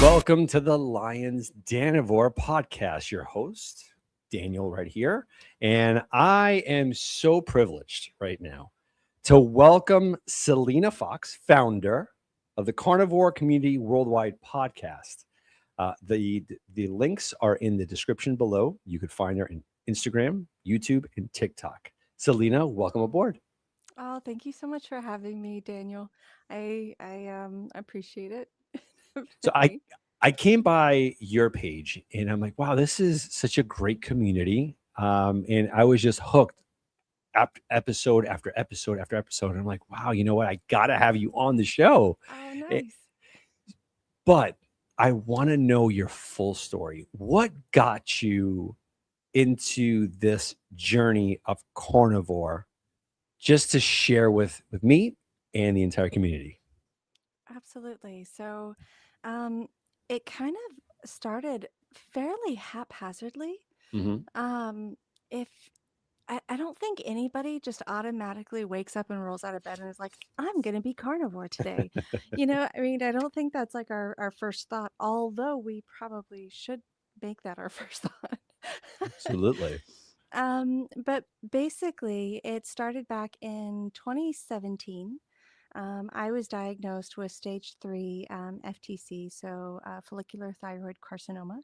Welcome to the Lions Danivore podcast. Your host, Daniel, right here. And I am so privileged right now to welcome Selena Fox, founder of the Carnivore Community Worldwide podcast. The links are in the description below. You could find her in Instagram, YouTube, and TikTok. Selena, welcome aboard. Oh, thank you so much for having me, Daniel. I appreciate it So I very. I came by your page and I'm like, wow, this is such a great community. And I was just hooked episode after episode after episode. And I'm like, wow, you know what? I gotta have you on the show. Oh, Eh, nice. But I want to know your full story. What got you into this journey of carnivore just to share with me and the entire community? Absolutely. So, um, it kind of started fairly haphazardly. Hmm. Um, if I don't think anybody just automatically wakes up and rolls out of bed and is like, I'm going to be carnivore today. I mean, I don't think that's like our first thought, although we probably should make that our first thought. Absolutely. But basically, it started back in 2017. I was diagnosed with stage 3 FTC, so follicular thyroid carcinoma.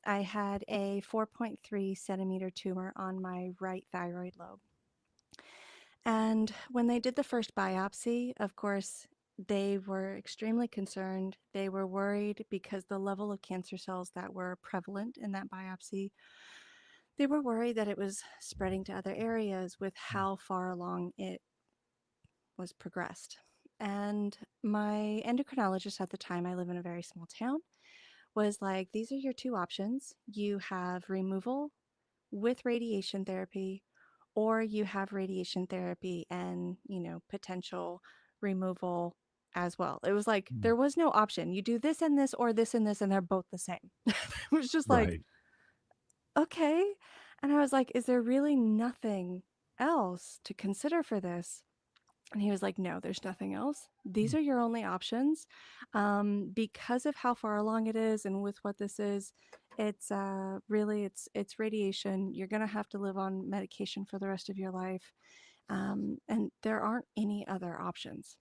I had a 4.3 centimeter tumor on my right thyroid lobe. And when they did the first biopsy, of course, they were extremely concerned. They were worried because the level of cancer cells that were prevalent in that biopsy, they were worried that it was spreading to other areas with how far along it was progressed. And my endocrinologist at the time, I live in a very small town, was like, these are your two options. You have removal with radiation therapy, or you have radiation therapy and, potential removal as well. It was like Mm. there was no option. You do this and this, or this and this, and they're both the same. It was just like, Right. okay. And I was like, is there really nothing else to consider for this? And he was like, no, there's nothing else. These are your only options. Because of how far along it is and with what this is, it's really it's radiation. You're gonna have to live on medication for the rest of your life. And there aren't any other options.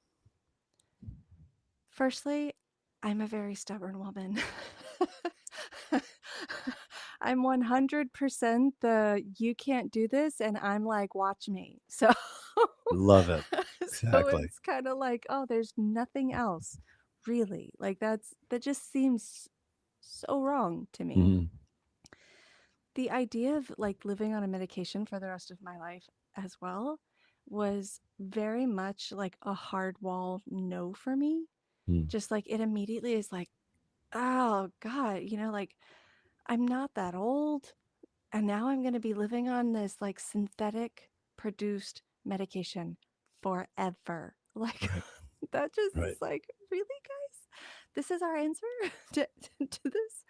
Firstly, I'm a very stubborn woman. I'm 100% the you can't do this, and I'm like, watch me. So, Love it. so Exactly. it's kind of like, oh, there's nothing else, really. Like that just seems so wrong to me. Mhm. The idea of like living on a medication for the rest of my life as well was very much like a hard wall no for me. Mm. Just like it immediately is like, oh God, like I'm not that old. And now I'm going to be living on this like synthetic produced medication forever. Like, Right. that just is Right. like, really, guys? This is our answer to this?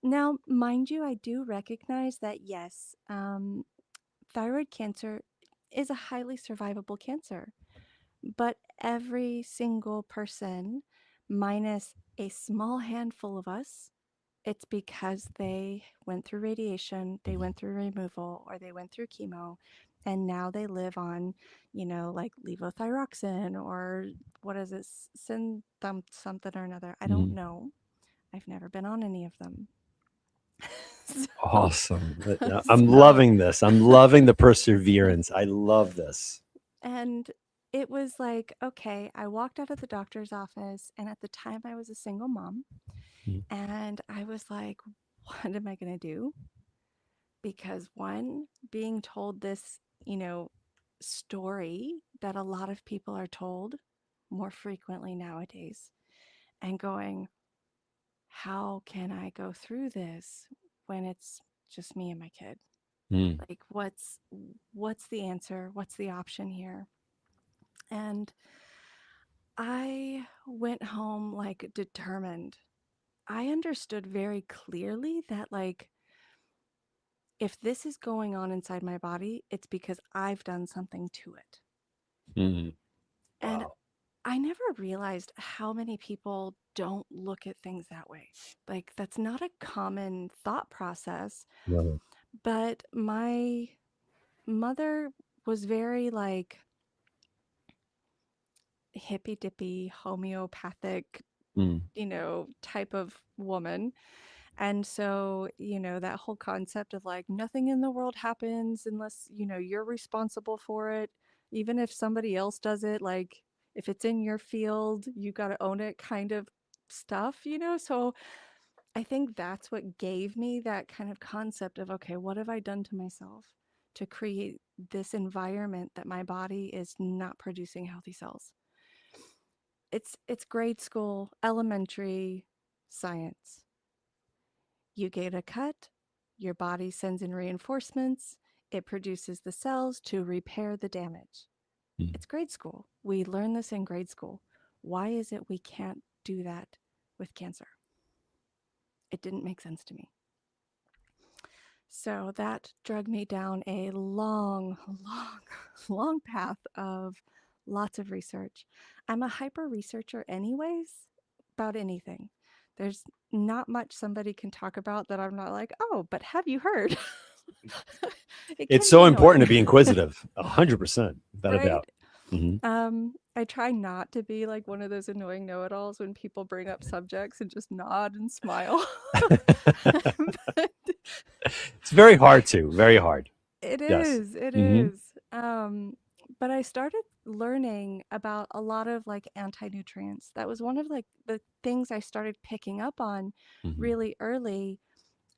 Now, mind you, I do recognize that, yes, thyroid cancer is a highly survivable cancer, but every single person, minus a small handful of us, it's because they went through radiation, they Mhm. went through removal, or they went through chemo, and now they live on, like levothyroxine or what is it, something or another. I don't Mhm. know. I've never been on any of them. so, Awesome. I'm so, loving this. I'm loving the perseverance. I love this. and it was like, okay, I walked out of the doctor's office, and at the time I was a single mom, Mm. and I was like, what am I going to do? Because one, being told this, story that a lot of people are told more frequently nowadays, and going, how can I go through this when it's just me and my kid? Mm. Like what's the answer? What's the option here? And I went home like determined. I understood very clearly that like if this is going on inside my body, it's because I've done something to it. Mm. And Wow. I I never realized how many people don't look at things that way. Like, that's not a common thought process. Right. But my mother was very like hippy dippy, homeopathic, Mm, type of woman. And so, that whole concept of like nothing in the world happens unless, you're responsible for it. Even if somebody else does it, like if it's in your field, you got to own it kind of stuff. So I think that's what gave me that kind of concept of, okay, what have I done to myself to create this environment that my body is not producing healthy cells? It's grade school, elementary science. You get a cut, your body sends in reinforcements, it produces the cells to repair the damage. mm. It's grade school. We learn this in grade school. Why is it we can't do that with cancer? It didn't make sense to me. So that drug me down a long, long, long path of lots of research. I'm a hyper researcher, anyways, about anything. There's not much somebody can talk about that I'm not like, oh, but have you heard? It It's can so be important to annoying, be inquisitive, 100%, without a right? doubt. Hmm. I try not to be like one of those annoying know-it-alls when people bring up subjects and just nod and smile. But It's very hard to, very hard. it Yes. is, it Hmm. is. But I started learning about a lot of like anti-nutrients. That was one of like the things I started picking up on Hmm. really early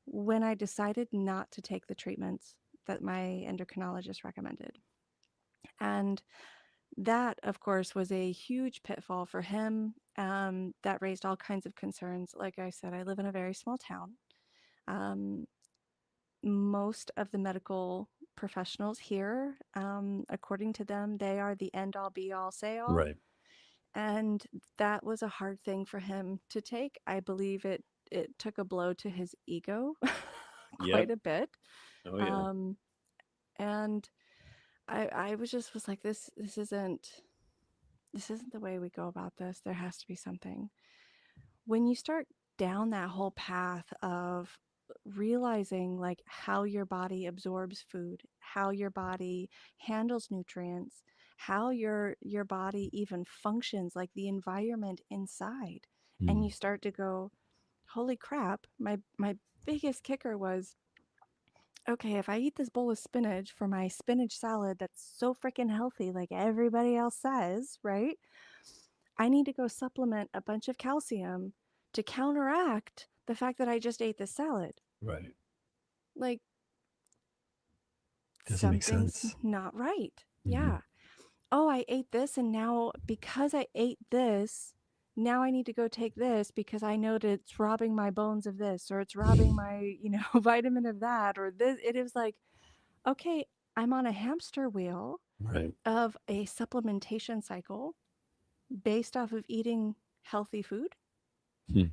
when I decided not to take the treatments that my endocrinologist recommended. And that, of course, was a huge pitfall for him. That raised all kinds of concerns. Like I said, I live in a very small town. Um, Most of the medical professionals here, according to them, they are the end all be all say all. Right. And that was a hard thing for him to take. I believe it took a blow to his ego Yep. quite a bit. Oh, yeah. Um, and I was like, this isn't the way we go about this. There has to be something. When you start down that whole path of realizing like how your body absorbs food, how your body handles nutrients, how your body even functions, like the environment inside, and Mm. you start to go, holy crap, my biggest kicker was, okay, if I eat this bowl of spinach for my spinach salad that's so freaking healthy, like everybody else says, right? I need to go supplement a bunch of calcium to counteract the fact that I just ate this salad. Right. Like, Doesn't make something's sense. not right. Hmm. Yeah. Oh, I ate this, and now because I ate this, now I need to go take this because I know that it's robbing my bones of this, or it's robbing my, vitamin of that, or this. It is like, okay, I'm on a hamster wheel Right. of a supplementation cycle based off of eating healthy food. Hmm.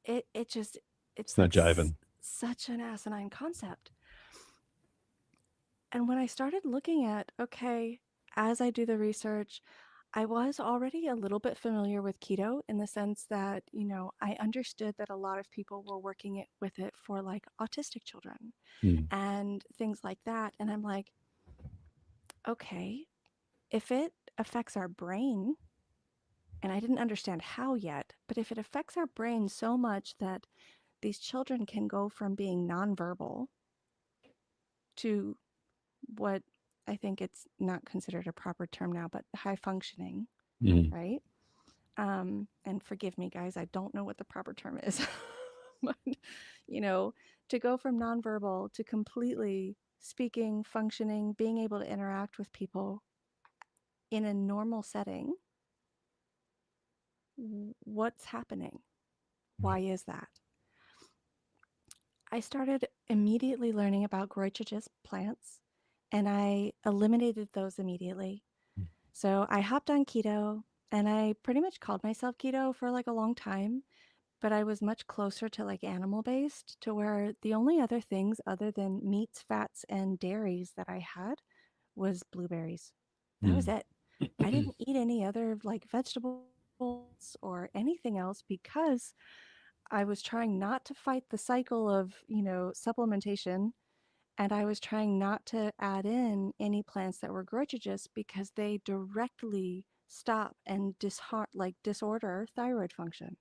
It just, it's It's not like jiving. such an asinine concept. And when I started looking at, okay, as I do the research, I was already a little bit familiar with keto in the sense that, I understood that a lot of people were working with it for like autistic children Mm. and things like that. And I'm like, okay, if it affects our brain, and I didn't understand how yet, but if it affects our brain so much that these children can go from being nonverbal to what I think it's not considered a proper term now, but high functioning, Mm. right? And forgive me, guys, I don't know what the proper term is. But, you know, to go from nonverbal to completely speaking, functioning, being able to interact with people in a normal setting, what's happening? Why Right. is that? I started immediately learning about goitrogen plants and I eliminated those immediately. Mm. So I hopped on keto and I pretty much called myself keto for like a long time, but I was much closer to like animal based to where the only other things other than meats, fats, and dairies that I had was blueberries. That was Mm. it. I didn't eat any other like vegetables or anything else because I was trying not to fight the cycle of, supplementation, and I was trying not to add in any plants that were growth because they directly stop and disorder thyroid function.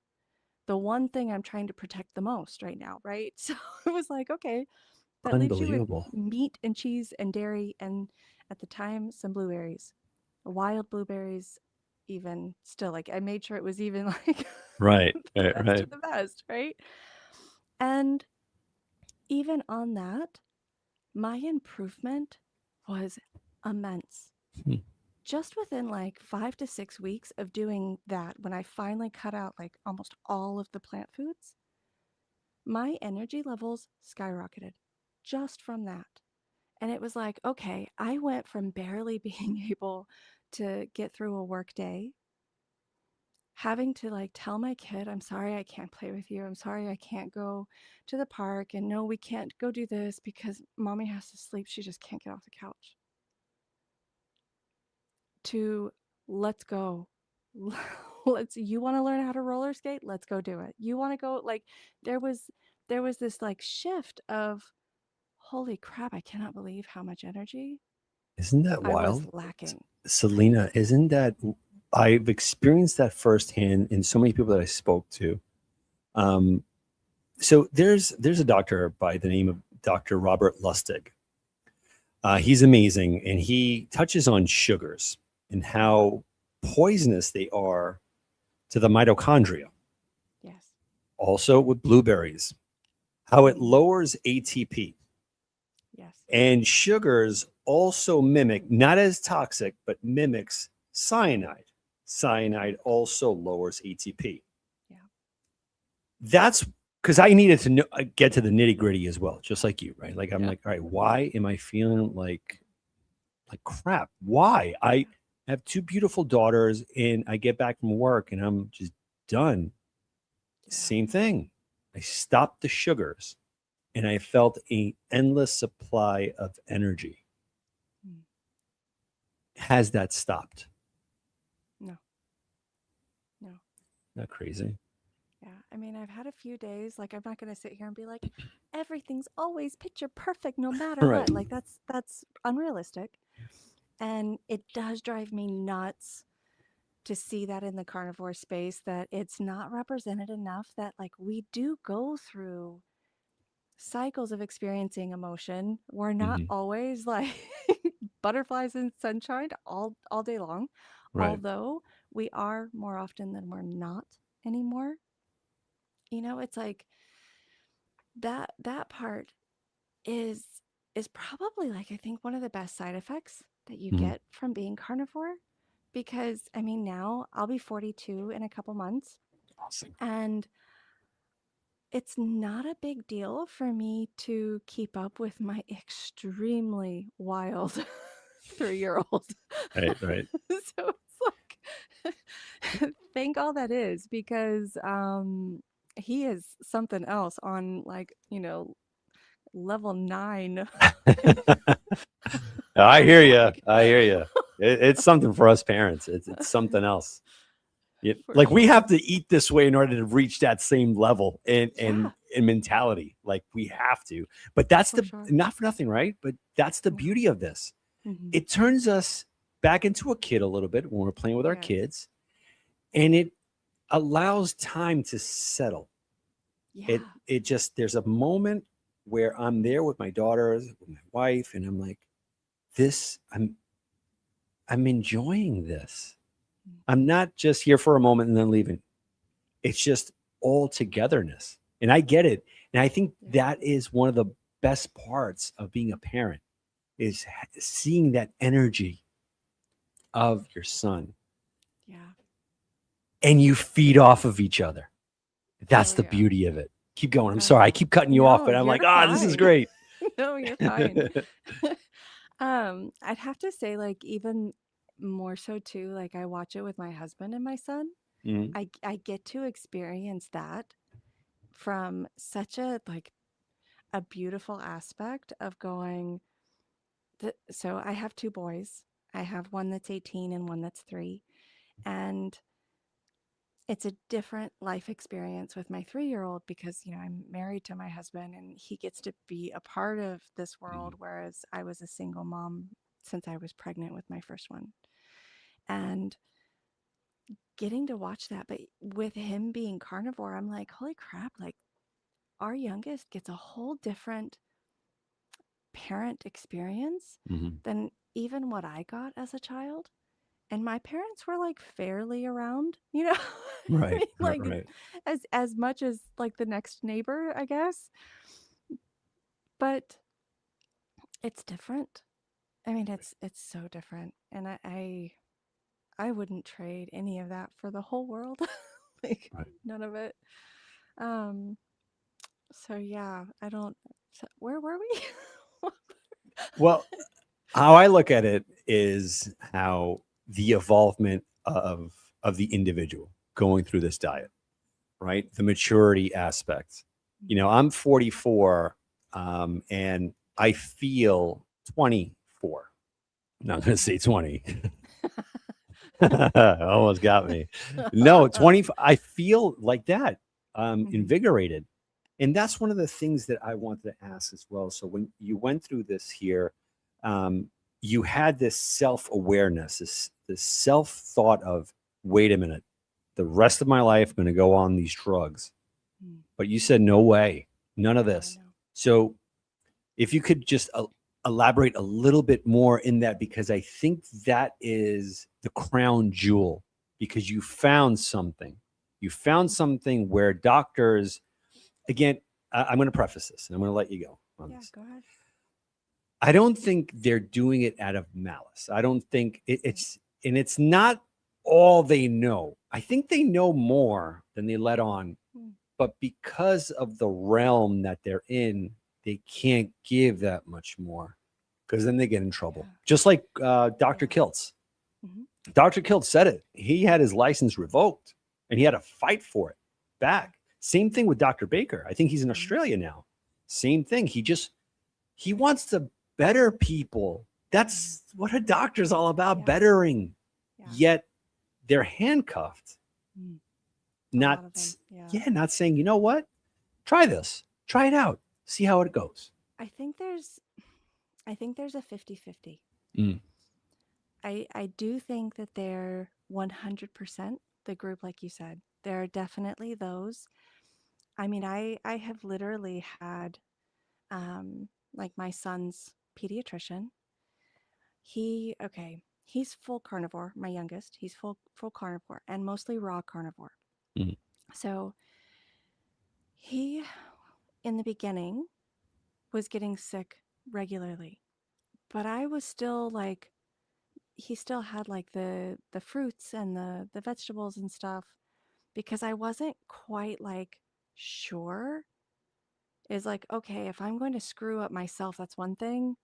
The one thing I'm trying to protect the most right now, right? So it was like, okay, that leaves you with Unbelievable. meat and cheese and dairy and at the time some blueberries. Wild blueberries, even still, like I made sure it was even like Right, the right, best right. of the best, right? And even on that, my improvement was immense. Hmm. Just within like 5 to 6 weeks of doing that, when I finally cut out like almost all of the plant foods, my energy levels skyrocketed just from that. And it was like, okay, I went from barely being able to get through a work day, having to like tell my kid, I'm sorry I can't play with you. I'm sorry I can't go to the park. And no, we can't go do this because mommy has to sleep. She just can't get off the couch. To let's go. You want to learn how to roller skate? Let's go do it. You want to go like there was there was this like shift of holy crap, I cannot believe how much energy Isn't that I was wild? lacking. Selena, isn't that I've experienced that firsthand in so many people that I spoke to. Um, so there's a doctor by the name of Dr. Robert Lustig. He's amazing, and he touches on sugars and how poisonous they are to the mitochondria. Yes. Also with blueberries, how it Mm, lowers ATP. yes. And sugars also mimic, not as toxic, but mimics cyanide. Cyanide also lowers ATP. Yeah. That's because I needed to get to the nitty gritty as well, just like you, right? Like I'm Yeah. like, all right, why am I feeling like crap? Why? I Yeah. have two beautiful daughters, and I get back from work, and I'm just done. Yeah. Same thing. I stopped the sugars, and I felt an endless supply of energy. Mm, Has that stopped? no. No. Not crazy. Yeah. I mean, I've had a few days, like I'm not going to sit here and be like everything's always picture perfect no matter Right. what. Like that's unrealistic. And it does drive me nuts to see that in the carnivore space that it's not represented enough that like we do go through cycles of experiencing emotion. We're not Hmm. always like butterflies in sunshine all day long, Right. although we are more often than we're not anymore. It's like that part is is probably like I think one of the best side effects that you Hmm. get from being carnivore because I mean now I'll be 42 in a couple months Awesome. and it's not a big deal for me to keep up with my extremely wild 3-year-old. Right. Right. So it's like, thank all that is because he is something else on like, level 9. I hear you. Like, I hear you. It's something for us parents. It's something else. for Like we have sure. to eat this way in order to reach that same level and Yeah, mentality. Like we have to. But that's for the sure. not for nothing, right? But that's the No. beauty of this. Hmm. It turns us back into a kid a little bit when we're playing with our Yes. kids, and it allows time to settle. It Yeah. it just there's a moment where I'm there with my daughters, with my wife, and I'm like, this I'm enjoying this. I'm Hmm. not just here for a moment and then leaving. It's just all togetherness. And I get it. And I think Yeah. that is one of the best parts of being a parent is seeing that energy of your son Yeah. and you feed off of each other. That's Oh the yeah. beauty of it. Keep going. I'm Oh sorry. I yeah. keep cutting you off, No, but I'm like, you're this is fine. great. No, you're fine. I'd have to say, like, even more so too, like I watch it with my husband and my son. Mhm. I get to experience that from such a like a beautiful aspect of going so I have two boys I have one that's 18 and one that's 3. And it's a different life experience with my 3-year-old because, I'm married to my husband and he gets to be a part of this world, Mhm. whereas I was a single mom since I was pregnant with my first one. And getting to watch that, but with him being carnivore, I'm like, holy crap, like our youngest gets a whole different parent experience Mhm. than even what I got as a child. And my parents were like fairly around, I Right. mean, Right. like Right. as much as like the next neighbor, I guess. But it's different. I mean, it's so different. And I wouldn't trade any of that for the whole world. Like Right. none of it. Um so yeah, I don't so where were we? Well, how I look at it is how the evolvement of the individual going through this diet, right? The maturity aspect. I'm 44, and I feel 24. I'm not going to say 20. Almost got me. No, 20. I feel like that, Mhm. invigorated. And that's one of the things that I wanted to ask as well. So when you went through this here, um, you had this self awareness, this self thought of, wait a minute, the rest of my life I'm going to go on these drugs. Mm. But you said no way, none of Yeah, this. no. So if you could just elaborate a little bit more in that, because I think that is the crown jewel, because you found something where doctors, again, I'm going to preface this and I'm going to let you go on Yeah, this. go ahead. I don't think they're doing it out of malice. I don't think Right. and it's not all they know. I think they know more than they let on, Mm. but because of the realm that they're in, they can't give that much more, because then they get in trouble. Yeah. Just like Dr. Yeah. Kiltz. Hmm. Dr. Kiltz said it. He had his license revoked and he had to fight for it Yeah. back. Same thing with Dr. Baker. I think he's in Hmm. Australia now. Same thing. He wants to better people. Hmm. That's what a doctor's all about, Yeah. bettering. Yeah. Yet they're handcuffed, Mm. A not lot of them. Yeah. yeah, not saying, you know what? Try this. Try it out. See how it goes. I think there's I think there's a 50-50. Mm. I do think that they're 100% the group like you said. There are definitely those. I mean, I have literally had like my son's pediatrician. He's full carnivore, my youngest. He's full carnivore and mostly raw carnivore. Mm. So, he in the beginning was getting sick regularly, but I was still like he still had like the fruits and the vegetables and stuff because I wasn't quite like sure is like okay, if I'm going to screw up myself, that's one thing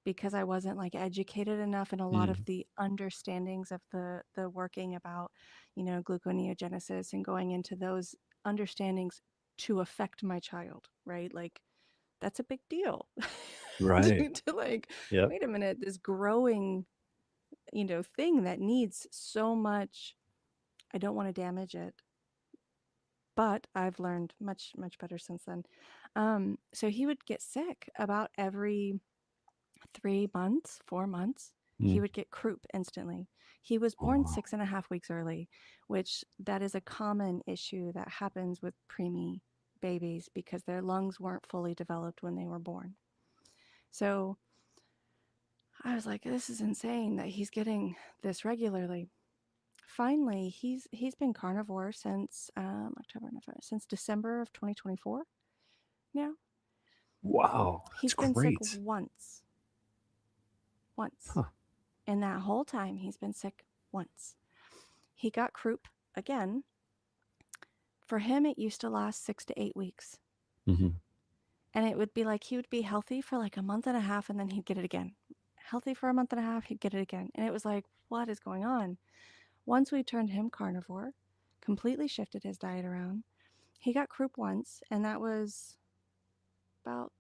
because I wasn't like educated enough in a lot of Mm. the understandings of the working about, gluconeogenesis and going into those understandings to affect my child, right? Like that's a big deal. Right. to like, Yep. wait a minute, this growing, thing that needs so much, I don't want to damage it. But I've learned much, much better since then. So he would get sick about every 3 months, 4 months, he Mm. would get croup instantly. He was Oh, born wow. 6.5 weeks early, which that is a common issue that happens with preemie babies because their lungs weren't fully developed when they were born. So I was like, this is insane that he's getting this regularly. Finally, he's been carnivore since October, November, since December of 2024. Now Wow. That's he's been sick great. once. Huh. In that whole time, he's been sick once. He got croup again. For him, it used to last 6 to 8 weeks. Hmm. And it would be like he would be healthy for like a month and a half and then he'd get it again. Healthy for a month and a half, he'd get it again. And it was like, what is going on? Once we turned him carnivore, completely shifted his diet around, he got croup once. And that was about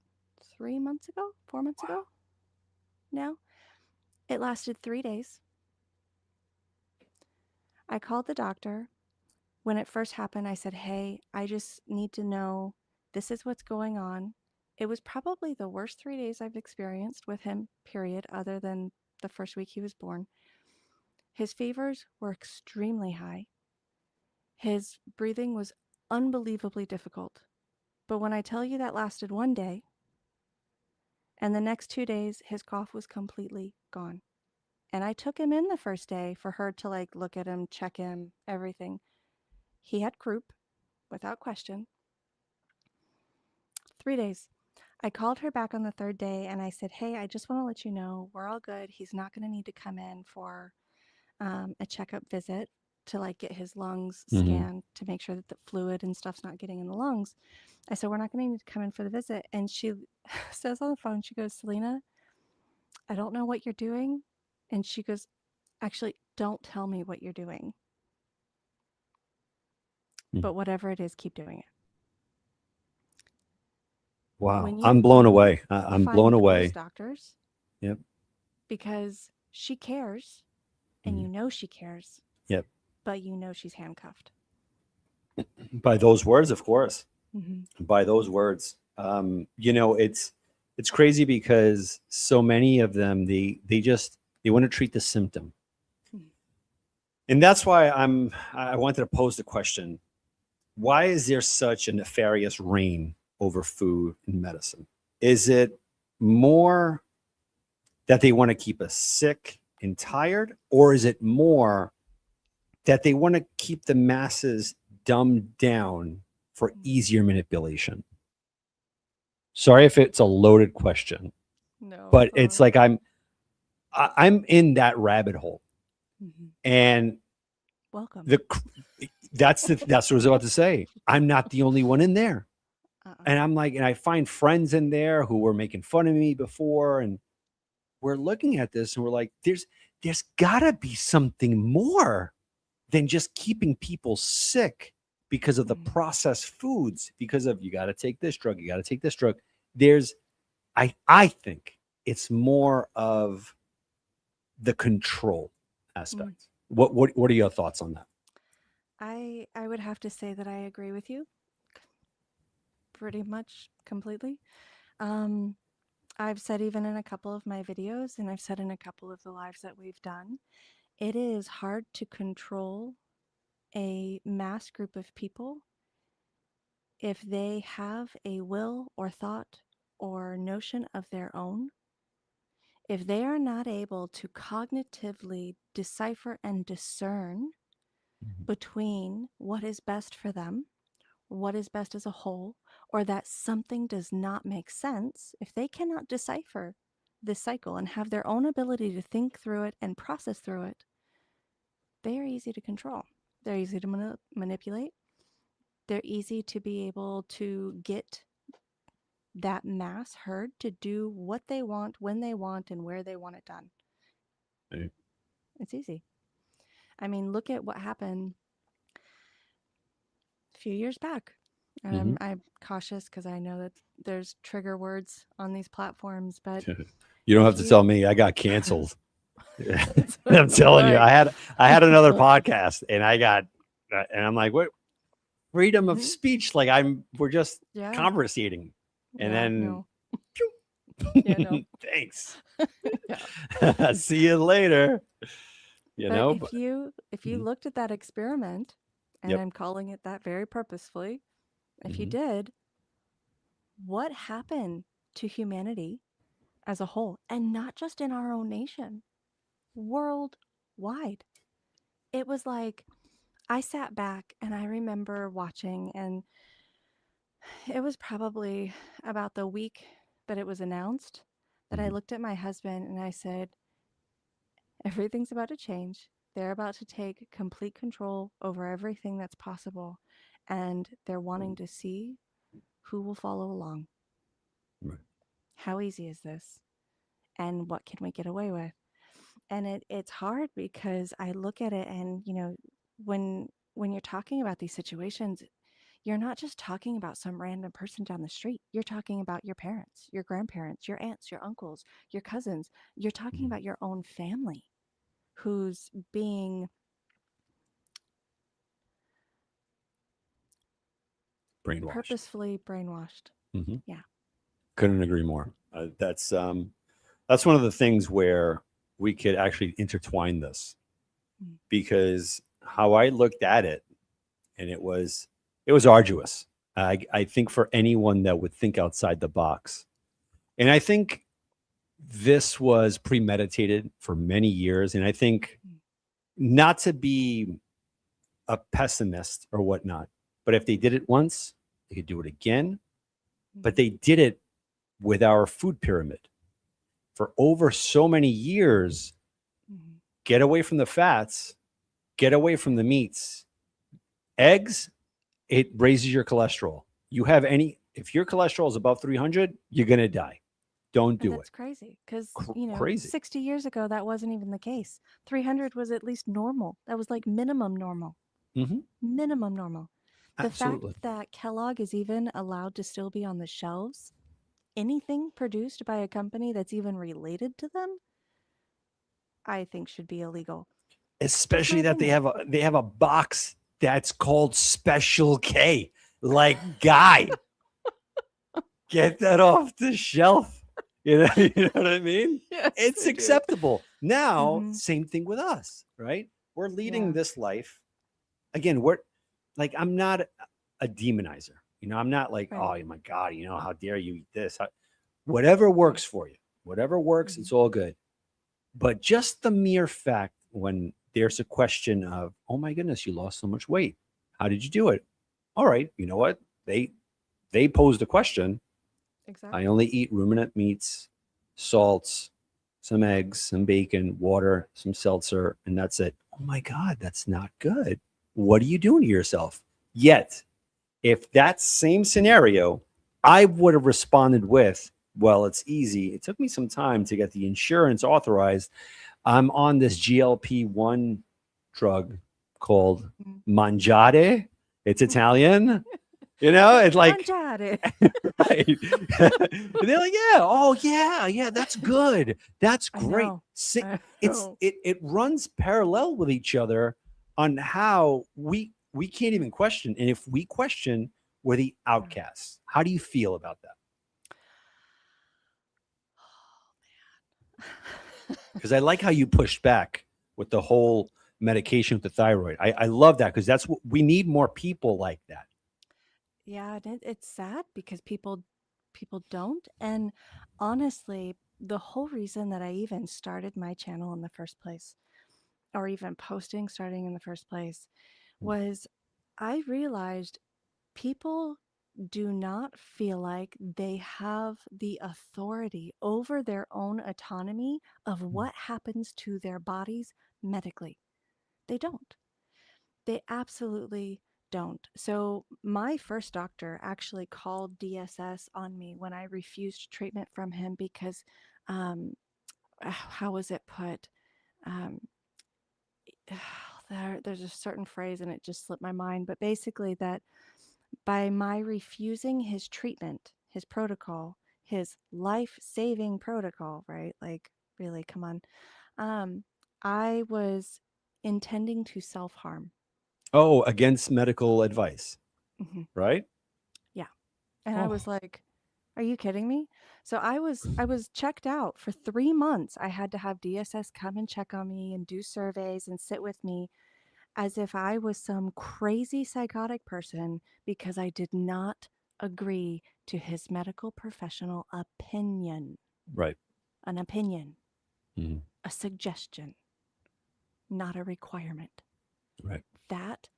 3 months ago, 4 months ago now. It lasted 3 days. I called the doctor. When it first happened, I said, "Hey, I just need to know this is what's going on." It was probably the worst 3 days I've experienced with him, period, other than the first week he was born. His fevers were extremely high. His breathing was unbelievably difficult. But when I tell you that lasted 1 day, and the next 2 days, his cough was completely gone. And I took him in the first day for her to like look at him, check him, everything. He had croup, without question. 3 days. I called her back on the third day and I said, "Hey, I just want to let you know we're all good. He's not going to need to come in for a checkup visit to like get his lungs Hmm. scanned to make sure that the fluid and stuff's not getting in the lungs." I said, "We're not going to need to come in for the visit." And she says on the phone, she goes, "Selena, I don't know what you're doing." And she goes, "Actually, don't tell me what you're doing, but whatever it is, keep doing it." Wow. When you I'm blown finally away. I'm blown find those away. doctors, Yep. because she cares and Mhm. you know she cares, Yep. but you know she's handcuffed. By those words, of course. Mm-hmm. By those words. It's crazy because so many of them they want to treat the symptom. And that's why I wanted to pose the question, why is there such a nefarious reign over food and medicine? Is it more that they want to keep us sick and tired, or is it more that they want to keep the masses dumbed down for easier manipulation? Sorry if it's a loaded question, No, but it's like I'm in that rabbit hole, mm-hmm. and Welcome. the that's what I was about to say. I'm not the only one in there, Uh-uh. and I'm like, and I find friends in there who were making fun of me before, and we're looking at this and we're like, there's gotta be something more than just keeping people sick because of the Mm-hmm. processed foods, because of you got to take this drug, you got to take this drug. There's, I think it's more of the control Mm. aspect. What are your thoughts on that? I would have to say that I agree with you pretty much completely. Um, I've said even in a couple of my videos, and I've said in a couple of the lives that we've done, it is hard to control a mass group of people if they have a will or thought or notion of their own. If they are not able to cognitively decipher and discern Mhm. between what is best for them, what is best as a whole, or that something does not make sense, if they cannot decipher this cycle and have their own ability to think through it and process through it, they are easy to control. They're easy to manipulate. They're easy to be able to get that mass herd to do what they want, when they want, and where they want it done. Right. It's easy. I mean, look at what happened a few years back. And Mhm. I'm cautious because I know that there's trigger words on these platforms, but You don't have if to you tell me. I got canceled. that's I'm telling you, right. I had another podcast, and I got, and I'm like, what freedom of Hmm. speech? Like we're just Yeah. conversating, and Yeah. then, No. Yeah. No. thanks. Yeah. See you later. But But if you mhm, looked at that experiment, and yep. I'm calling it that very purposefully, if you Hmm. did, what happened to humanity as a whole, and not just in our own nation, worldwide? It was like I sat back and I remember watching, and it was probably about the week that it was announced that I Hmm. looked at my husband and I said, "Everything's about to change. They're about to take complete control over everything that's possible, and they're wanting to see who will follow along. Right. How easy is this? And what can we get away with?" And it's hard because I look at it and, when you're talking about these situations, you're not just talking about some random person down the street. You're talking about your parents, your grandparents, your aunts, your uncles, your cousins. You're talking Mhm. about your own family who's being Brainwashed. purposefully brainwashed. Hmm. Yeah. Couldn't agree more. That's one of the things where we could actually intertwine this, Mm. because how I looked at it, and it was arduous. I think for anyone that would think outside the box, and I think this was premeditated for many years, and I think, Mm. not to be a pessimist or whatnot, but if they did it once, they could do it again. But Mm. they did it with our food pyramid for over so many years. Mm. Get away from the fats, get away from the meats. Eggs, it raises your cholesterol. You have any, if your cholesterol is above 300, you're going to die. Don't And do it. that's crazy because, Crazy. 60 years ago, that wasn't even the case. 300 was at least normal. That was like minimum normal. Hmm. Minimum normal. The fact Absolutely. that Kellogg is even allowed to still be on the shelves, anything produced by a company that's even related to them, I think should be illegal. Just my Especially that they opinion. have a box that's called Special K. Like, guy, get that off the shelf. You know what I mean? Yes, It's I do. acceptable. Now, Hmm. same thing with us, right? We're leading Yeah, this life. Again, we're like, I'm not a demonizer. I'm not like, right. oh my God, how dare you eat this? Whatever Right. works for you, whatever works, Hmm. it's all good. But just the mere fact when there's a question of, oh my goodness, you lost so much weight. How did you do it? All right, you know what? They posed a question. I Exactly. only eat ruminant meats, salts, some eggs, some bacon, water, some seltzer, and that's it. Oh my God, that's not good. What are you doing to yourself? Yet, if that same scenario, I would have responded with, well, it's easy. It took me some time to get the insurance authorized. I'm on this GLP-1 drug called Mhm. Mangiare. It's Italian. It's like, Mangiare. right. And they're like, yeah, oh yeah, yeah, that's good. That's I great. know. I It's know. it runs parallel with each other on how we can't even question. And if we question, we're the Yeah. outcasts. How do you feel about that? Because I like how you pushed back with the whole medication with the thyroid. I love that, because that's what we need, more people like that. Yeah, and it's sad because people don't. And honestly, the whole reason that I even started my channel in the first place, or even posting starting in the first place, was I realized people do not feel like they have the authority over their own autonomy of what happens to their bodies medically. They don't. They absolutely don't. So, my first doctor actually called DSS on me when I refused treatment from him because, um, how was it put? Um, there's a certain phrase and it just slipped my mind, but basically, that by my refusing his treatment, his protocol, his life saving protocol, right? Like, really, come on. Um, I was intending to self harm. Oh, against medical advice, right? Yeah. And I Oh, was like, "Are you kidding me?" So I was checked out for 3 months. I had to have DSS come and check on me and do surveys and sit with me as if I was some crazy psychotic person because I did not agree to his medical professional opinion. right. An opinion, Mhm. a suggestion, not a requirement. Right. That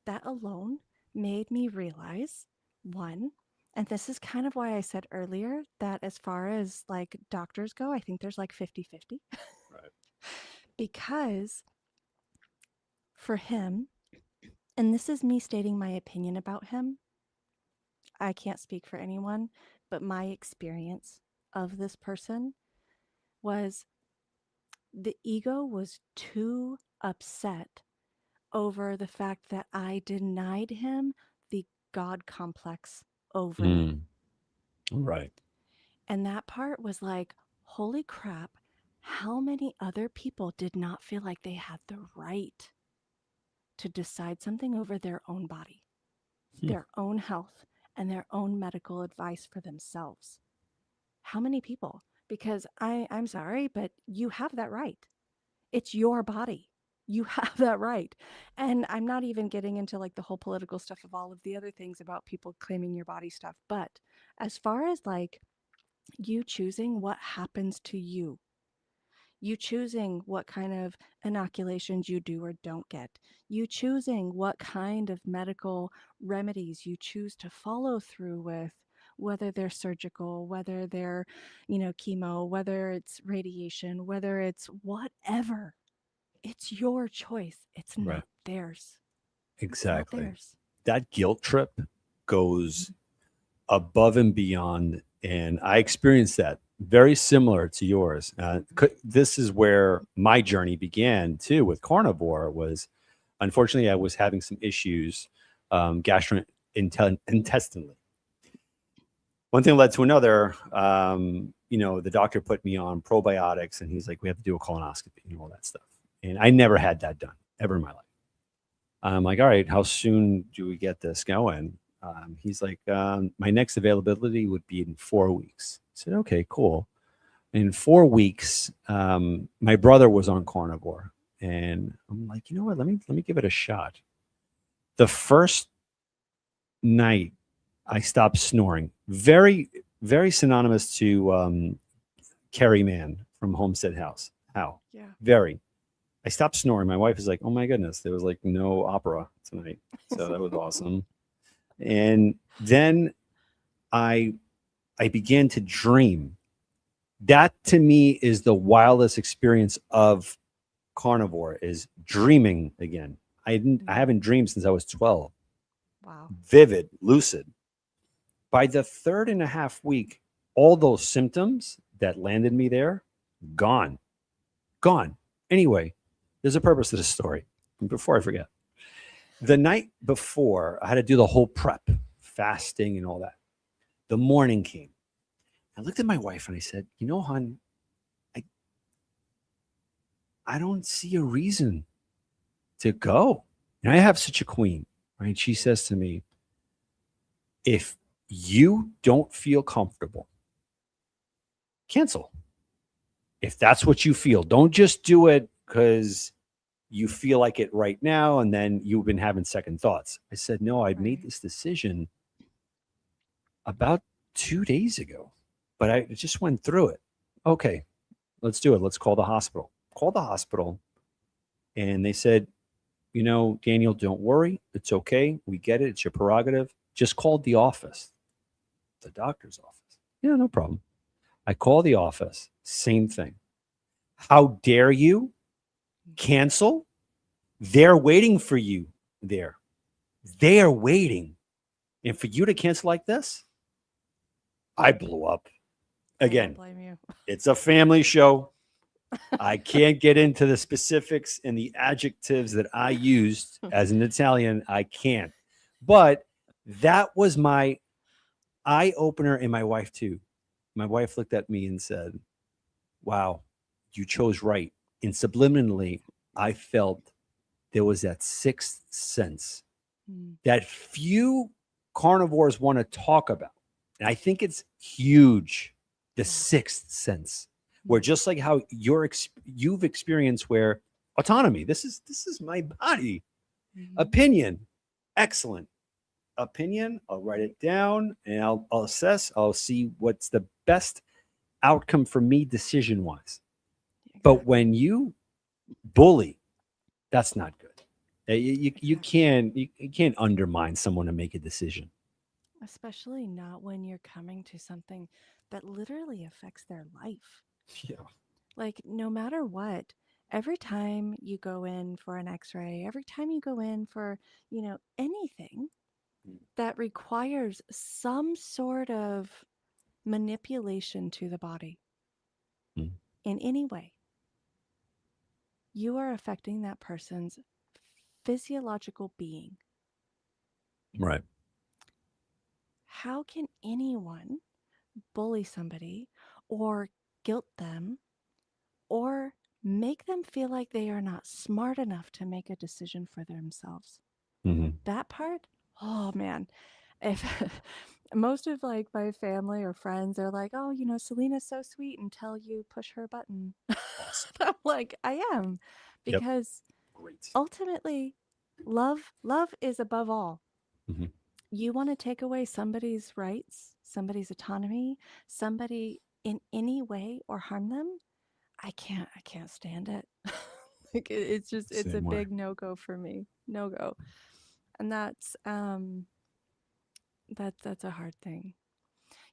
that alone made me realize, one, and this is kind of why I said earlier that as far as like doctors go, I think there's like 50-50. Right. Because for him, and this is me stating my opinion about him, I can't speak for anyone, but my experience of this person was the ego was too upset over the fact that I denied him the God complex over me. Mm, right. And that part was like, holy crap, how many other people did not feel like they had the right to decide something over their own body, Hmm, their own health, and their own medical advice for themselves? How many people? Because I'm sorry, but you have that right. It's your body. You have that right. And I'm not even getting into like the whole political stuff of all of the other things about people claiming your body stuff. But as far as like you choosing what happens to you choosing what kind of inoculations you do or don't get, you choosing what kind of medical remedies you choose to follow through with, whether they're surgical, whether they're, chemo, whether it's radiation, whether it's whatever. It's your choice. It's right. not theirs. It's not Exactly. theirs. That guilt trip goes above and beyond. And I experienced that very similar to yours. This is where my journey began too with carnivore was unfortunately I was having some issues gastrointestinally. One thing led to another. The doctor put me on probiotics and he's like, we have to do a colonoscopy and all that stuff. And I never had that done ever in my life. I'm like, all right, how soon do we get this going? He's like, my next availability would be in 4 weeks. I said, okay, cool. In 4 weeks, my brother was on carnivore, and I'm like, you know what? Let me give it a shot. The first night, I stopped snoring. Very very synonymous to Carrie Mann from Homestead House. How Yeah. very. I stopped snoring. My wife is like, oh my goodness, there was like no opera tonight, so that was awesome. And then I I began to dream. That to me is the wildest experience of carnivore is dreaming again. I Mhm. haven't dreamed since I was 12. Wow. Vivid, lucid. By the third and a half week, all those symptoms that landed me there, gone. Gone. Anyway, there's a purpose to this story. Before I forget. The night before, I had to do the whole prep, fasting and all that. The morning came. I looked at my wife and I said, you know, hon, I, I don't see a reason to go. And I have such a queen, right? She says to me, if you don't feel comfortable, cancel. If that's what you feel, don't just do it because you feel like it right now and then you've been having second thoughts. I said, no, I made Right. this decision about 2 days ago, but I just went through it. Okay, let's do it. Let's call the hospital. Call the hospital. And they said, Daniel, don't worry. It's okay. We get it. It's your prerogative. Just call the office, the doctor's office. Yeah, no problem. I call the office. Same thing. How dare you Mhm. cancel? They're waiting for you there. They are waiting. And for you to cancel like this, I blew up. I don't Again, blame you. it's a family show. I can't get into the specifics and the adjectives that I used as an Italian. I can't. But that was my eye opener, and my wife too. My wife looked at me and said, wow, you chose right. And subliminally, I felt there was that sixth sense Mm. that few carnivores want to talk about. And I think it's huge, the Yeah. sixth sense, where Mm. just like how you've experienced where autonomy, this is my body. Mhm. Opinion, excellent. Opinion, I'll write it down and I'll assess, I'll see what's the best outcome for me decision wise. But Exactly. when you bully, that's not good. You Exactly. can't you can't undermine someone to make a decision. Especially not when you're coming to something that literally affects their life. Yeah. Like, no matter what, every time you go in for an x ray, every time you go in for, anything that requires some sort of manipulation to the body Mm. in any way, you are affecting that person's physiological being. Right. how can anyone bully somebody or guilt them or make them feel like they are not smart enough to make a decision for themselves? Hmm. That part, oh man, if most of like my family or friends are like, "Oh, Selena's so sweet until you push her button." Awesome. I'm like, "I am," Yep. because Great. ultimately love is above all. Hmm. You want to take away somebody's rights, somebody's autonomy, somebody in any way or harm them, I can't stand it. Like it's a Same way. big no-go for me. No go. And that's a hard thing.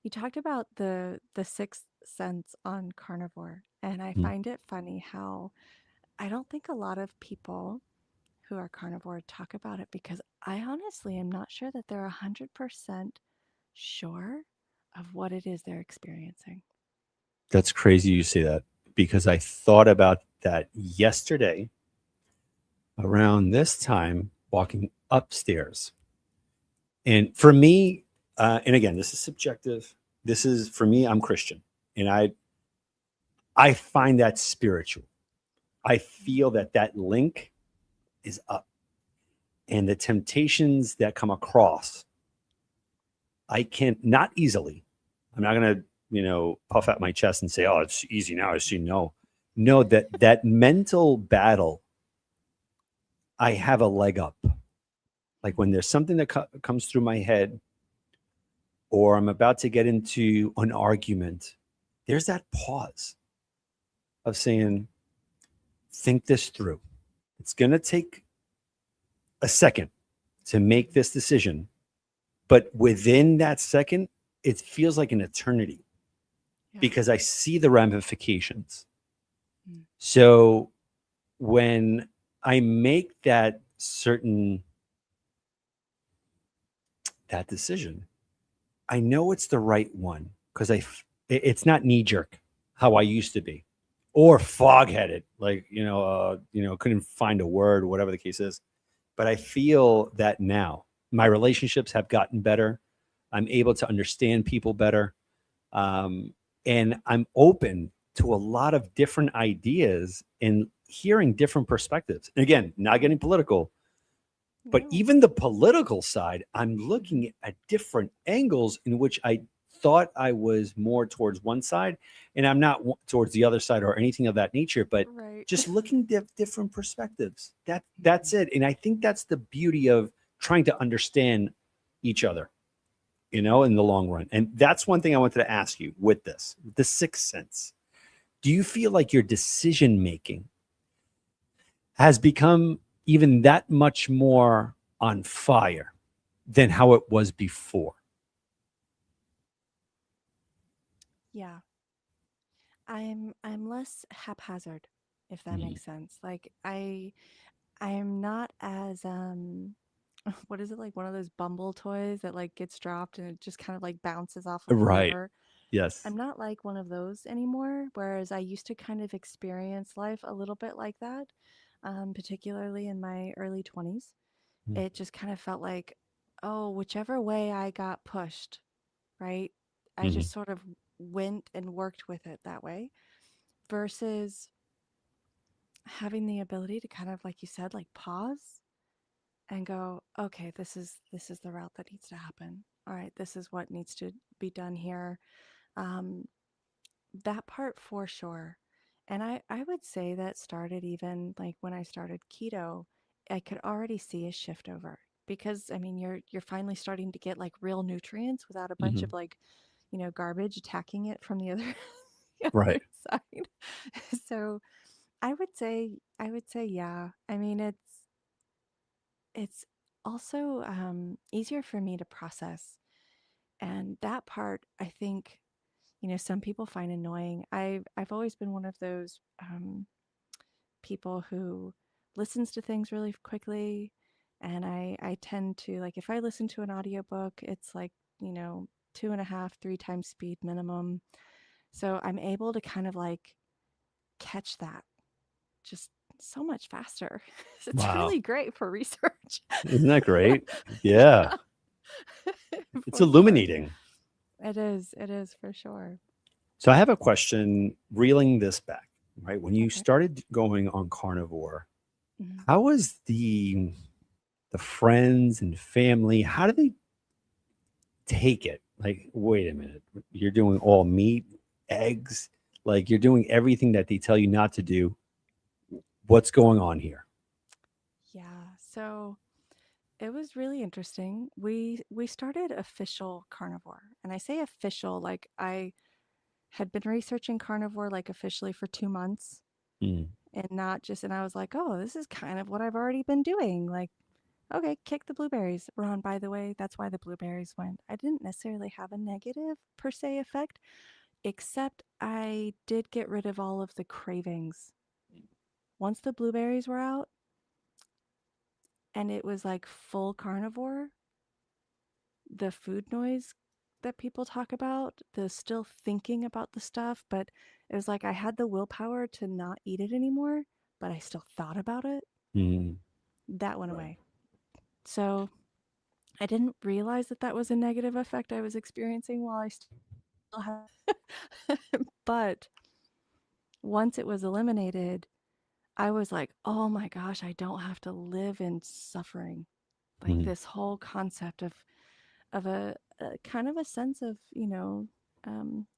You talked about the sixth sense on carnivore, and I Mm. find it funny how I don't think a lot of people who are carnivore talk about it, because I honestly am not sure that they're 100% sure of what it is they're experiencing. That's crazy you say that because I thought about that yesterday around this time walking upstairs. And for me, and again, this is subjective. This is for me, I'm Christian and I find that spiritual. I feel that that link is up and the temptations that come across, I can not easily. I'm not going to, puff out my chest and say, oh, it's easy now. I see. No, no, that mental battle, I have a leg up. Like when there's something that comes through my head or I'm about to get into an argument, there's that pause of saying, think this through. It's going to take a second to make this decision. But within that second, it feels like an eternity Yeah. because I see the ramifications. Mm. So when I make that decision, I know it's the right one because it's not knee jerk how I used to be, or fog headed, like couldn't find a word, whatever the case is. But I feel that now my relationships have gotten better. I'm able to understand people better, um, and I'm open to a lot of different ideas and hearing different perspectives. And again, not getting political, but No. even the political side, I'm Mhm. looking at different angles in which I thought I was more towards one side, and I'm not towards the other side or anything of that nature. But Right. just looking different perspectives. That's Mhm. it. And I think that's the beauty of trying to understand each other, in the long run. And that's one thing I wanted to ask you with this, the sixth sense. Do you feel like your decision making has become even that much more on fire than how it was before? Yeah. I'm less haphazard, if that Mhm. makes sense. Like I'm not as what is it, like one of those Bumble toys that like gets dropped and it just kind of like bounces off of Right. whoever. Yes. I'm not like one of those anymore, whereas I used to kind of experience life a little bit like that, particularly in my early 20s. It just kind of felt like, oh, whichever way I got pushed, right? I Mm-hmm. just sort of went and worked with it that way versus having the ability to kind of, like you said, like pause and go, okay, this is the route that needs to happen. All right, this is what needs to be done here. Um, that part for sure. And I would say that started even like when I started keto, I could already see a shift over, because I mean you're finally starting to get like real nutrients without a bunch Mm-hmm. of like, garbage attacking it from the other the Right. other side. So I would say yeah. I mean it's also easier for me to process. And that part, I think, some people find annoying. I've always been one of those people who listens to things really quickly, and I tend to, like, if I listen to an audiobook, it's like, you know, two and a half, three times speed minimum. So I'm able to kind of like catch that just so much faster. It's Wow. really great for research. Isn't that great? Yeah. It's For sure. illuminating. It is for sure. So I have a question reeling this back, right? When you Okay. started going on carnivore, Mhm. how was the friends and family, how do they take it? Like, wait a minute, you're doing all meat, eggs, like you're doing everything that they tell you not to do. What's going on here? Yeah. So it was really interesting. We started official carnivore. And I say official like I had been researching carnivore like officially for 2 months Mm, and not just and I was like, "Oh, this is kind of what I've already been doing." Like, okay, kick the blueberries. Ron, by the way, that's why the blueberries went. I didn't necessarily have a negative per se effect, except I did get rid of all of the cravings. Once the blueberries were out and it was like full carnivore, the food noise that people talk about, the still thinking about the stuff, but it was like I had the willpower to not eat it anymore, but I still thought about it. mm, That went right. away. So I didn't realize that that was a negative effect I was experiencing while I still had. But once it was eliminated, I was like, oh my gosh, I don't have to live in suffering. Like Mm, this whole concept of a kind of a sense of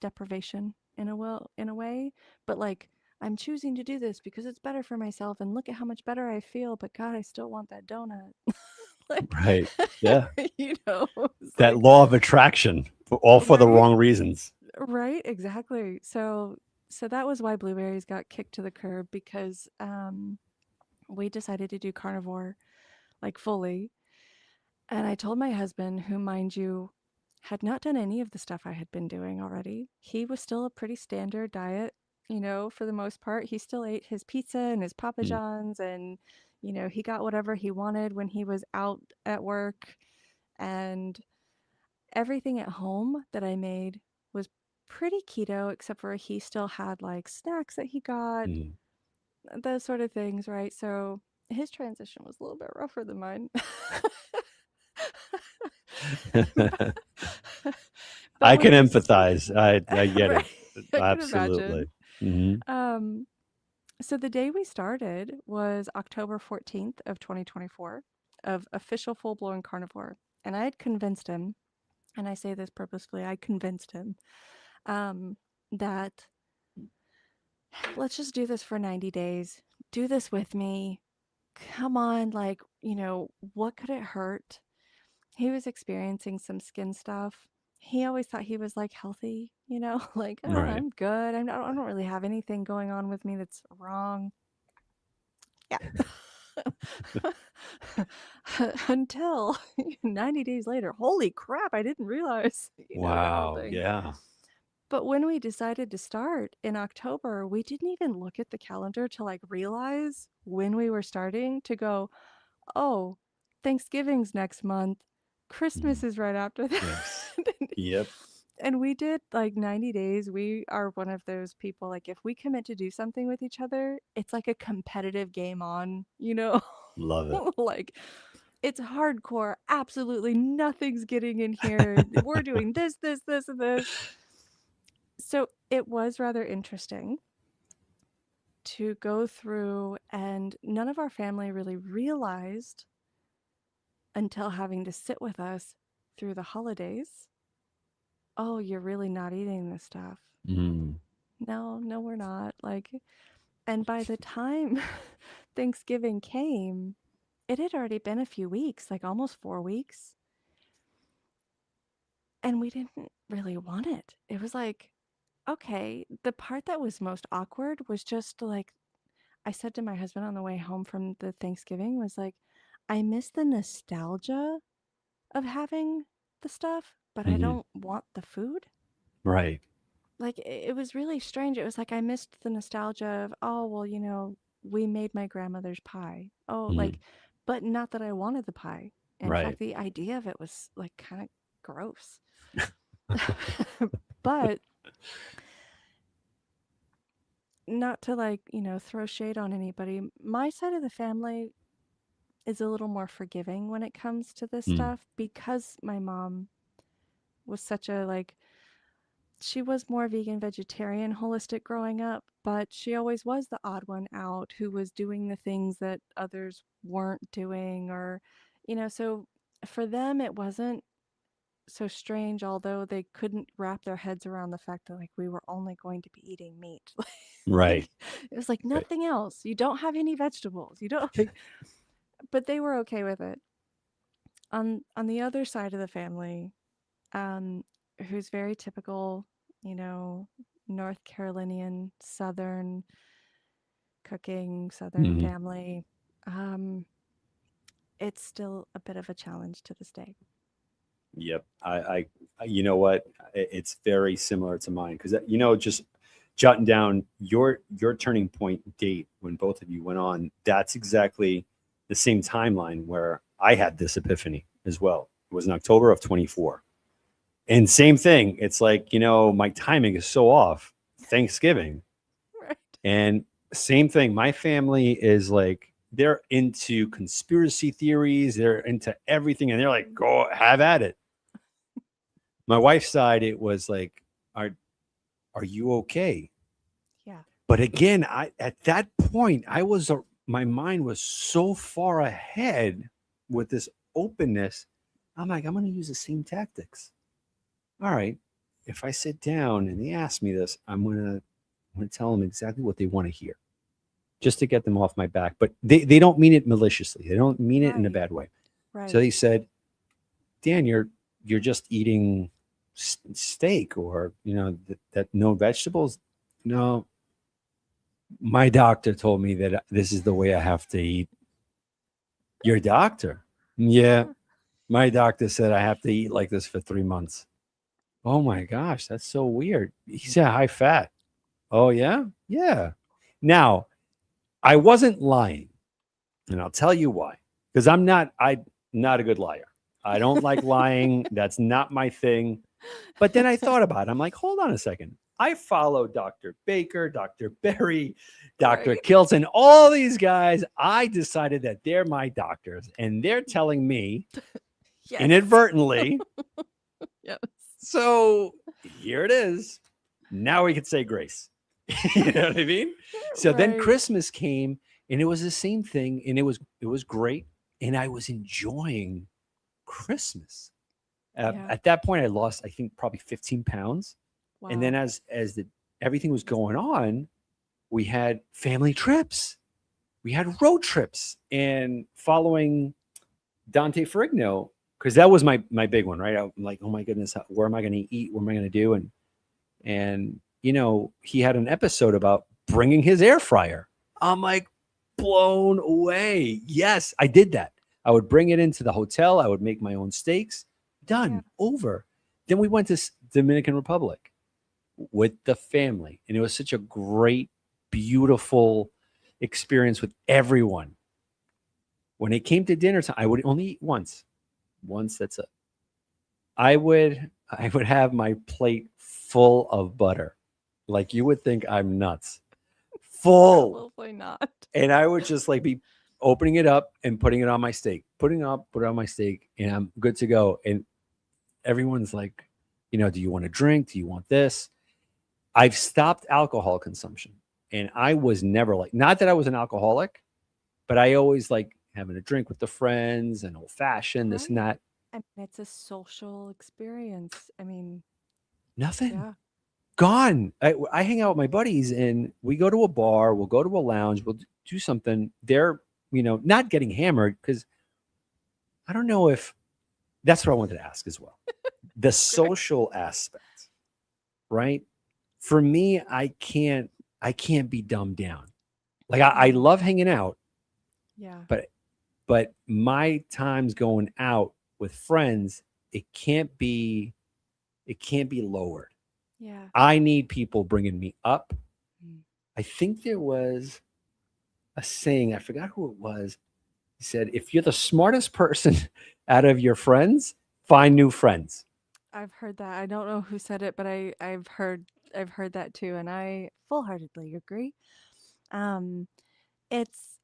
deprivation in a way, but like I'm choosing to do this because it's better for myself, and look at how much better I feel. But God, I still want that donut. Like, right. Yeah. it's That like law of attraction, all for the right, wrong reasons. right, exactly. So that was why blueberries got kicked to the curb because we decided to do carnivore like fully. And I told my husband, who, mind you, had not done any of the stuff I had been doing already. He was still a pretty standard diet, for the most part. He still ate his pizza and his Papa Mm, John's, and, he got whatever he wanted when he was out at work. And everything at home that I made was pretty keto, except for he still had like snacks that he got, mm. those sort of things, right? So his transition was a little bit rougher than mine. But I we can just empathize. I get right, it. I can Absolutely. imagine. Hmm. Um, so the day we started was October 14th of 2024 of official full-blown carnivore. And I had convinced him, and I say this purposefully, I convinced him that let's just do this for 90 days. Do this with me. Come on, like, what could it hurt? He was experiencing some skin stuff. He always thought he was like healthy, like, oh, Right. I'm good. I don't really have anything going on with me that's wrong. Yeah. Until 90 days later, holy crap, I didn't realize, that whole Wow. thing. Yeah. But when we decided to start in October, we didn't even look at the calendar to like realize when we were starting to go, oh, Thanksgiving's next month. Mhm. Christmas is right after that. Yes. Yep. And we did like 90 days. We are one of those people, like, if we commit to do something with each other, it's like a competitive game on. Love it. Like, it's hardcore. Absolutely nothing's getting in here. We're doing this, and this. So it was rather interesting to go through, and none of our family really realized until having to sit with us through the holidays. Oh, you're really not eating this stuff. Mm, No, no, we're not. Like, and by the time Thanksgiving came, it had already been a few weeks, like almost 4 weeks. And we didn't really want it. It was like, okay. The part that was most awkward was just like, I said to my husband on the way home from the Thanksgiving, was like, I miss the nostalgia of having the stuff, but I mhm. don't want the food. Right. Like, it was really strange. It was like I missed the nostalgia of, oh, well, we made my grandmother's pie. Oh, Mhm. like, but not that I wanted the pie. In fact, Right. the idea of it was like kind of gross. But not to like, throw shade on anybody. My side of the family is a little more forgiving when it comes to this Mm, stuff because my mom was such a like she was more vegan, vegetarian, holistic growing up, but she always was the odd one out who was doing the things that others weren't doing or so for them it wasn't so strange although they couldn't wrap their heads around the fact that like we were only going to be eating meat. right. Like it was like Right. nothing else. You don't have any vegetables. You don't like but they were okay with it. On the other side of the family, um, who's very typical, you know, North Carolinian, Southern cooking, Southern Mhm. family. Um, it's still a bit of a challenge to this day. Yep. You know what? It's very similar to mine because just jotting down your turning point date when both of you went on. That's exactly the same timeline where I had this epiphany as well. It was in October of 24, and same thing. It's like my timing is so off. Thanksgiving, Right. and same thing. My family is like they're into conspiracy theories. They're into everything, and they're like, Mm. go have at it. My wife's side, it was like, are you okay? Yeah. But again, I at that point, my mind was so far ahead with this openness. I'm like, I'm going to use the same tactics. All right, if I sit down and they ask me this, I'm gonna tell them exactly what they want to hear, just to get them off my back. But they don't mean it maliciously. They don't mean it in a Right. bad way. So Right. they said, Dan, you're just eating steak or that no vegetables. No, my doctor told me that this is the way I have to eat. Your doctor? Yeah, Yeah. my doctor said I have to eat like this for 3 months. Oh my gosh, that's so weird. He said high fat. Oh yeah, yeah. Now I wasn't lying, and I'll tell you why. Because I'm not a good liar. I don't like lying. That's not my thing. But then I thought about it. I'm like, hold on a second. I follow Dr. Baker, Dr. Berry, Dr. Right. Kilton, all these guys. I decided that they're my doctors and they're telling me Yes. inadvertently. Yes. So here it is. Now we can say grace. You know what I mean? So then Right. Christmas came and it was the same thing and it was great and I was enjoying Christmas. Yeah. At that point, I lost, I think, probably 15 pounds. And then Wow. as everything was going on, we had family trips, we had road trips, and following Dante Ferrigno, because that was my big one, right? I'm like, oh my goodness, where am I going to eat? What am I going to do? And he had an episode about bringing his air fryer. I'm like blown away. Yes, I did that. I would bring it into the hotel. I would make my own steaks. Yeah. Done. Over. Then we went to Dominican Republic with the family, and it was such a great, beautiful experience with everyone. When it came to dinner time, I would only eat once. Once, that's it. I would have my plate full of butter. Like you would think I'm nuts. Full. Probably not. And I would just like be opening it up and putting it on my steak. Put it on my steak, and I'm good to go. And everyone's like, do you want a drink? Do you want this? I've stopped alcohol consumption. And I was never like, not that I was an alcoholic, but I always like having a drink with the friends and old fashioned, this and Right. that. I mean, it's a social experience. I mean, Nothing. yeah. Gone. I hang out with my buddies and we go to a bar, we'll go to a lounge, we'll do something. They're, not getting hammered because I don't know if that's what I wanted to ask as well. The Okay. social aspect, right? For me, I can't be dumbed down. Like I Mm. love hanging out, Yeah. but my times going out with friends, it can't be it can't be lowered. Yeah. I need people bringing me up. Mm. I think there was a saying, I forgot who it was. He said, if you're the smartest person out of your friends, find new friends. I've heard that. I don't know who said it, but I've heard that too, and I full-heartedly agree. Um, it's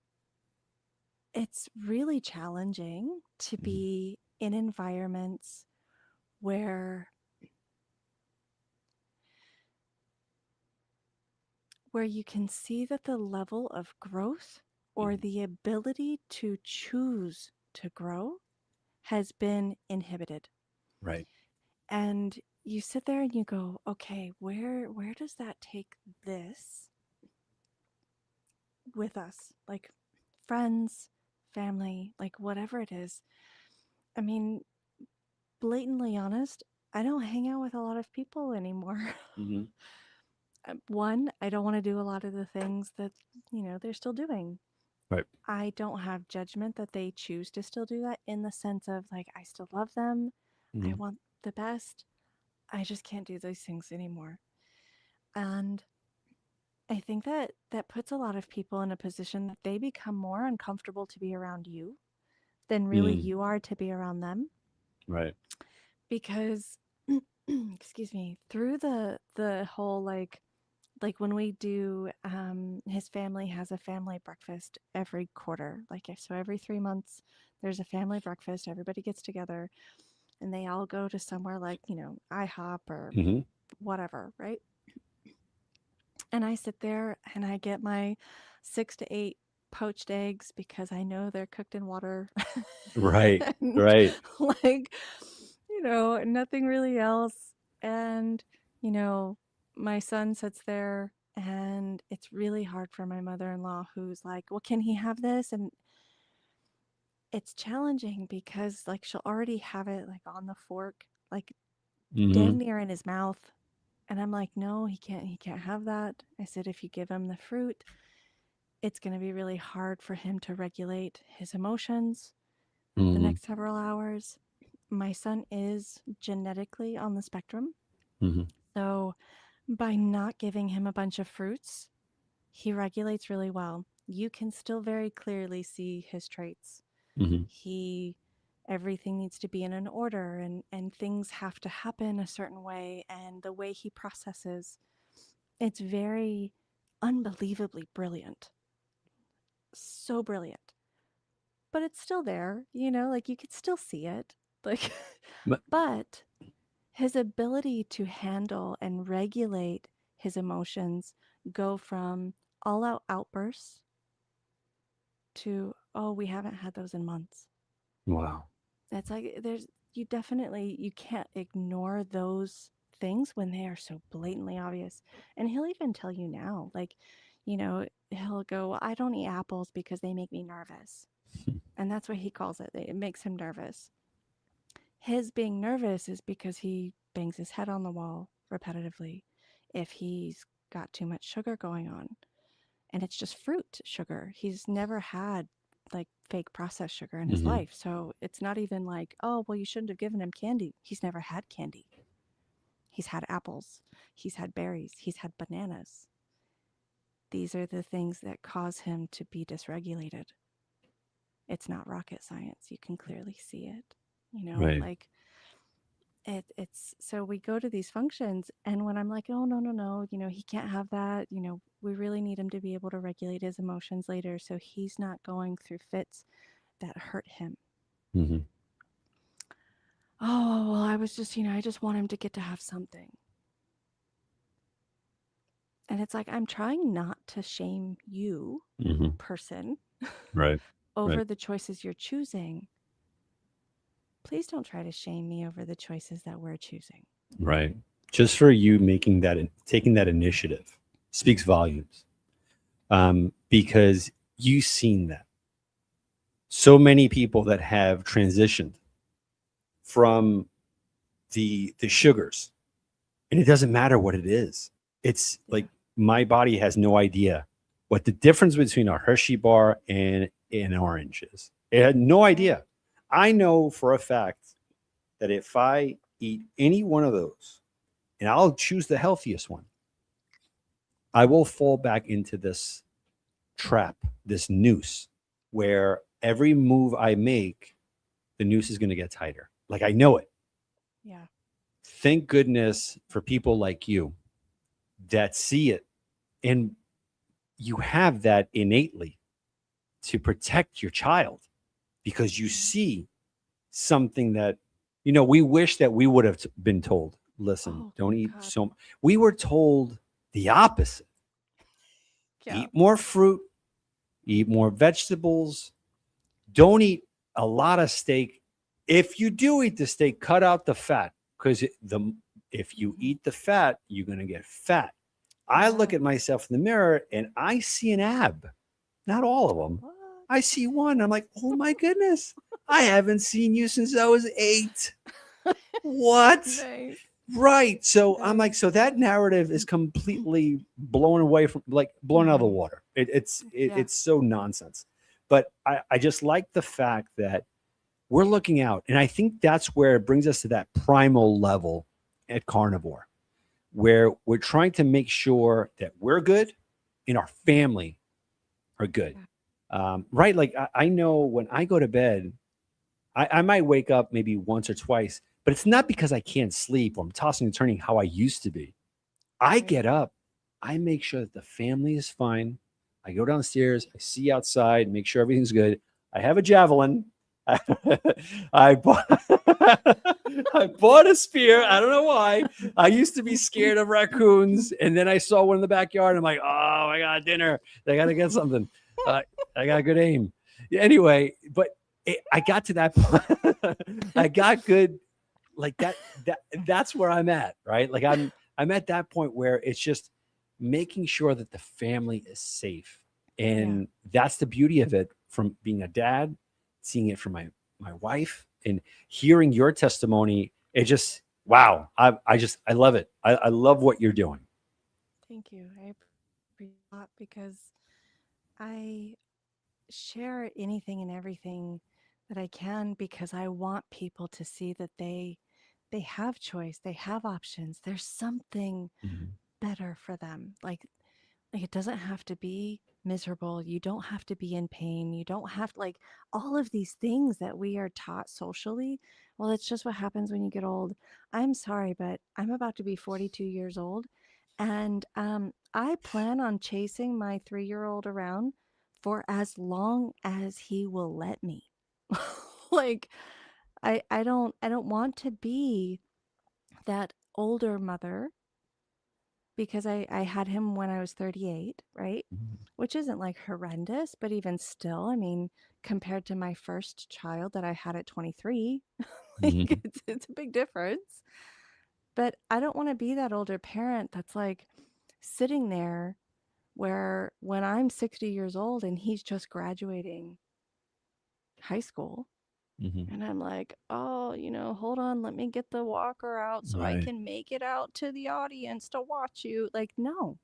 it's really challenging to Mhm. be in environments where you can see that the level of growth or Mhm. the ability to choose to grow has been inhibited. Right. And you sit there and you go, okay, where does that take this with us? Like friends, family, like whatever it is. I mean, blatantly honest, I don't hang out with a lot of people anymore. Hmm. One, I don't want to do a lot of the things that, they're still doing. Right. I don't have judgment that they choose to still do that, in the sense of like, I still love them. I Hmm. want the best. I just can't do those things anymore. And I think that that puts a lot of people in a position that they become more uncomfortable to be around you than really Mm. you are to be around them, Right. because excuse me, through the whole like when we do his family has a family breakfast every quarter, like so every 3 months there's a family breakfast, everybody gets together and they all go to somewhere like, IHOP or Hmm. whatever, right? And I sit there and I get my 6 to 8 poached eggs because I know they're cooked in water. Right. And Right. like, nothing really else. And, you know, my son sits there and it's really hard for my mother-in-law, who's like, "Well, can he have this?" And it's challenging because like she'll already have it like on the fork, like Hmm. dang near in his mouth. And I'm like, "No, he can't have that." I said, "If you give him the fruit, it's going to be really hard for him to regulate his emotions the Hmm. next several hours." My son is genetically on the spectrum. Hmm. So by not giving him a bunch of fruits, he regulates really well. You can still very clearly see his traits. Hmm. He Everything needs to be in an order, and things have to happen a certain way, and the way he processes, it's very unbelievably brilliant. So brilliant. But it's still there, like you could still see it. Like But but his ability to handle and regulate his emotions go from all out outbursts to, oh, we haven't had those in months. wow. That's like, you can't ignore those things when they are so blatantly obvious. And he'll even tell you now, like, he'll go, "Well, I don't eat apples because they make me nervous." And that's what he calls it. It makes him nervous. His being nervous is because he bangs his head on the wall repetitively if he's got too much sugar going on. And it's just fruit sugar. He's never had like fake processed sugar in his Hmm. life. So it's not even like, oh, well, you shouldn't have given him candy. He's never had candy. He's had apples, he's had berries, he's had bananas. These are the things that cause him to be dysregulated. It's not rocket science. You can clearly see it. Right. Like it's so we go to these functions, and when I'm like, "Oh, no, no, no, he can't have that. We really need him to be able to regulate his emotions later so he's not going through fits that hurt him." Hmm. "Oh, well, I was just, I just want him to get to have something." And it's like, I'm trying not to shame you, Hmm. person, Right. Right. over the choices you're choosing. Please don't try to shame me over the choices that we're choosing. Right. Just for you making that, taking that initiative speaks volumes. Because you've seen that. So many people that have transitioned from the sugars, and it doesn't matter what it is. It's Yeah. like my body has no idea what the difference between a Hershey bar and an orange is. It had no Right. idea. I know for a fact that if I eat any one of those, and I'll choose the healthiest one, I will fall back into this trap, this noose, where every move I make, the noose is going to get tighter. Like I know it. Yeah. Thank goodness for people like you that see it, and you have that innately to protect your child because you Mhm. see something that, we wish that we would have been told, listen, Oh don't eat God. so. We were told the opposite. Yeah. Eat more fruit, eat more vegetables, don't eat a lot of steak. If you do eat the steak, cut out the fat because if you Mhm. eat the fat, you're going to get fat. I look Yeah. at myself in the mirror and I see an ab. Not all of them. What? I see one. I'm like, oh my goodness, I haven't seen you since I was 8. What? Nice. Right. So I'm like, Nice. so that narrative is completely blown away from, like, blown out of the Mhm. water. Yeah. It's so nonsense. But I just like the fact that we're looking out. And I think that's where it brings us to that primal level at Carnivore, where we're trying to make sure that we're good and our family are good. Yeah. Right. Like I know when I go to bed, I might wake up maybe once or twice, but it's not because I can't sleep or I'm tossing and turning how I used to be. I Right. get up, I make sure that the family is fine. I go downstairs, I see outside, make sure everything's good. I have a javelin. I bought I bought a spear. I don't know why. I used to be scared of raccoons, and then I saw one in the backyard. I'm like, oh, I got dinner. I got to get something. Uh, I got good aim. Yeah, anyway, but I got to that point. I got good, like that. That's where I'm at, right? Like I'm at that point where it's just making sure that the family is safe. Yeah. And that's the beauty of it from being a dad, seeing it from my wife and hearing your testimony. It just wow. I love it. I love what you're doing. Thank you. I appreciate a lot because I share anything and everything that I can because I want people to see that they have choice, they have options. There's something Mhm. better for them. Like it doesn't have to be miserable. You don't have to be in pain. You don't have like all of these things that we are taught socially. Well, it's just what happens when you get old. I'm sorry, but I'm about to be 42 years old. And I plan on chasing my 3-year-old around for as long as he will let me. Like I don't want to be that older mother because I had him when I was 38, right? Mhm. Which isn't like horrendous, but even still, I mean, compared to my first child that I had at 23, like Mhm. it's a big difference. But I don't want to be that older parent that's like sitting there where when I'm 60 years old and he's just graduating high school, Mhm. and I'm like, oh, hold on, let me get the walker out so I Right. can make it out to the audience to watch you. Like, no,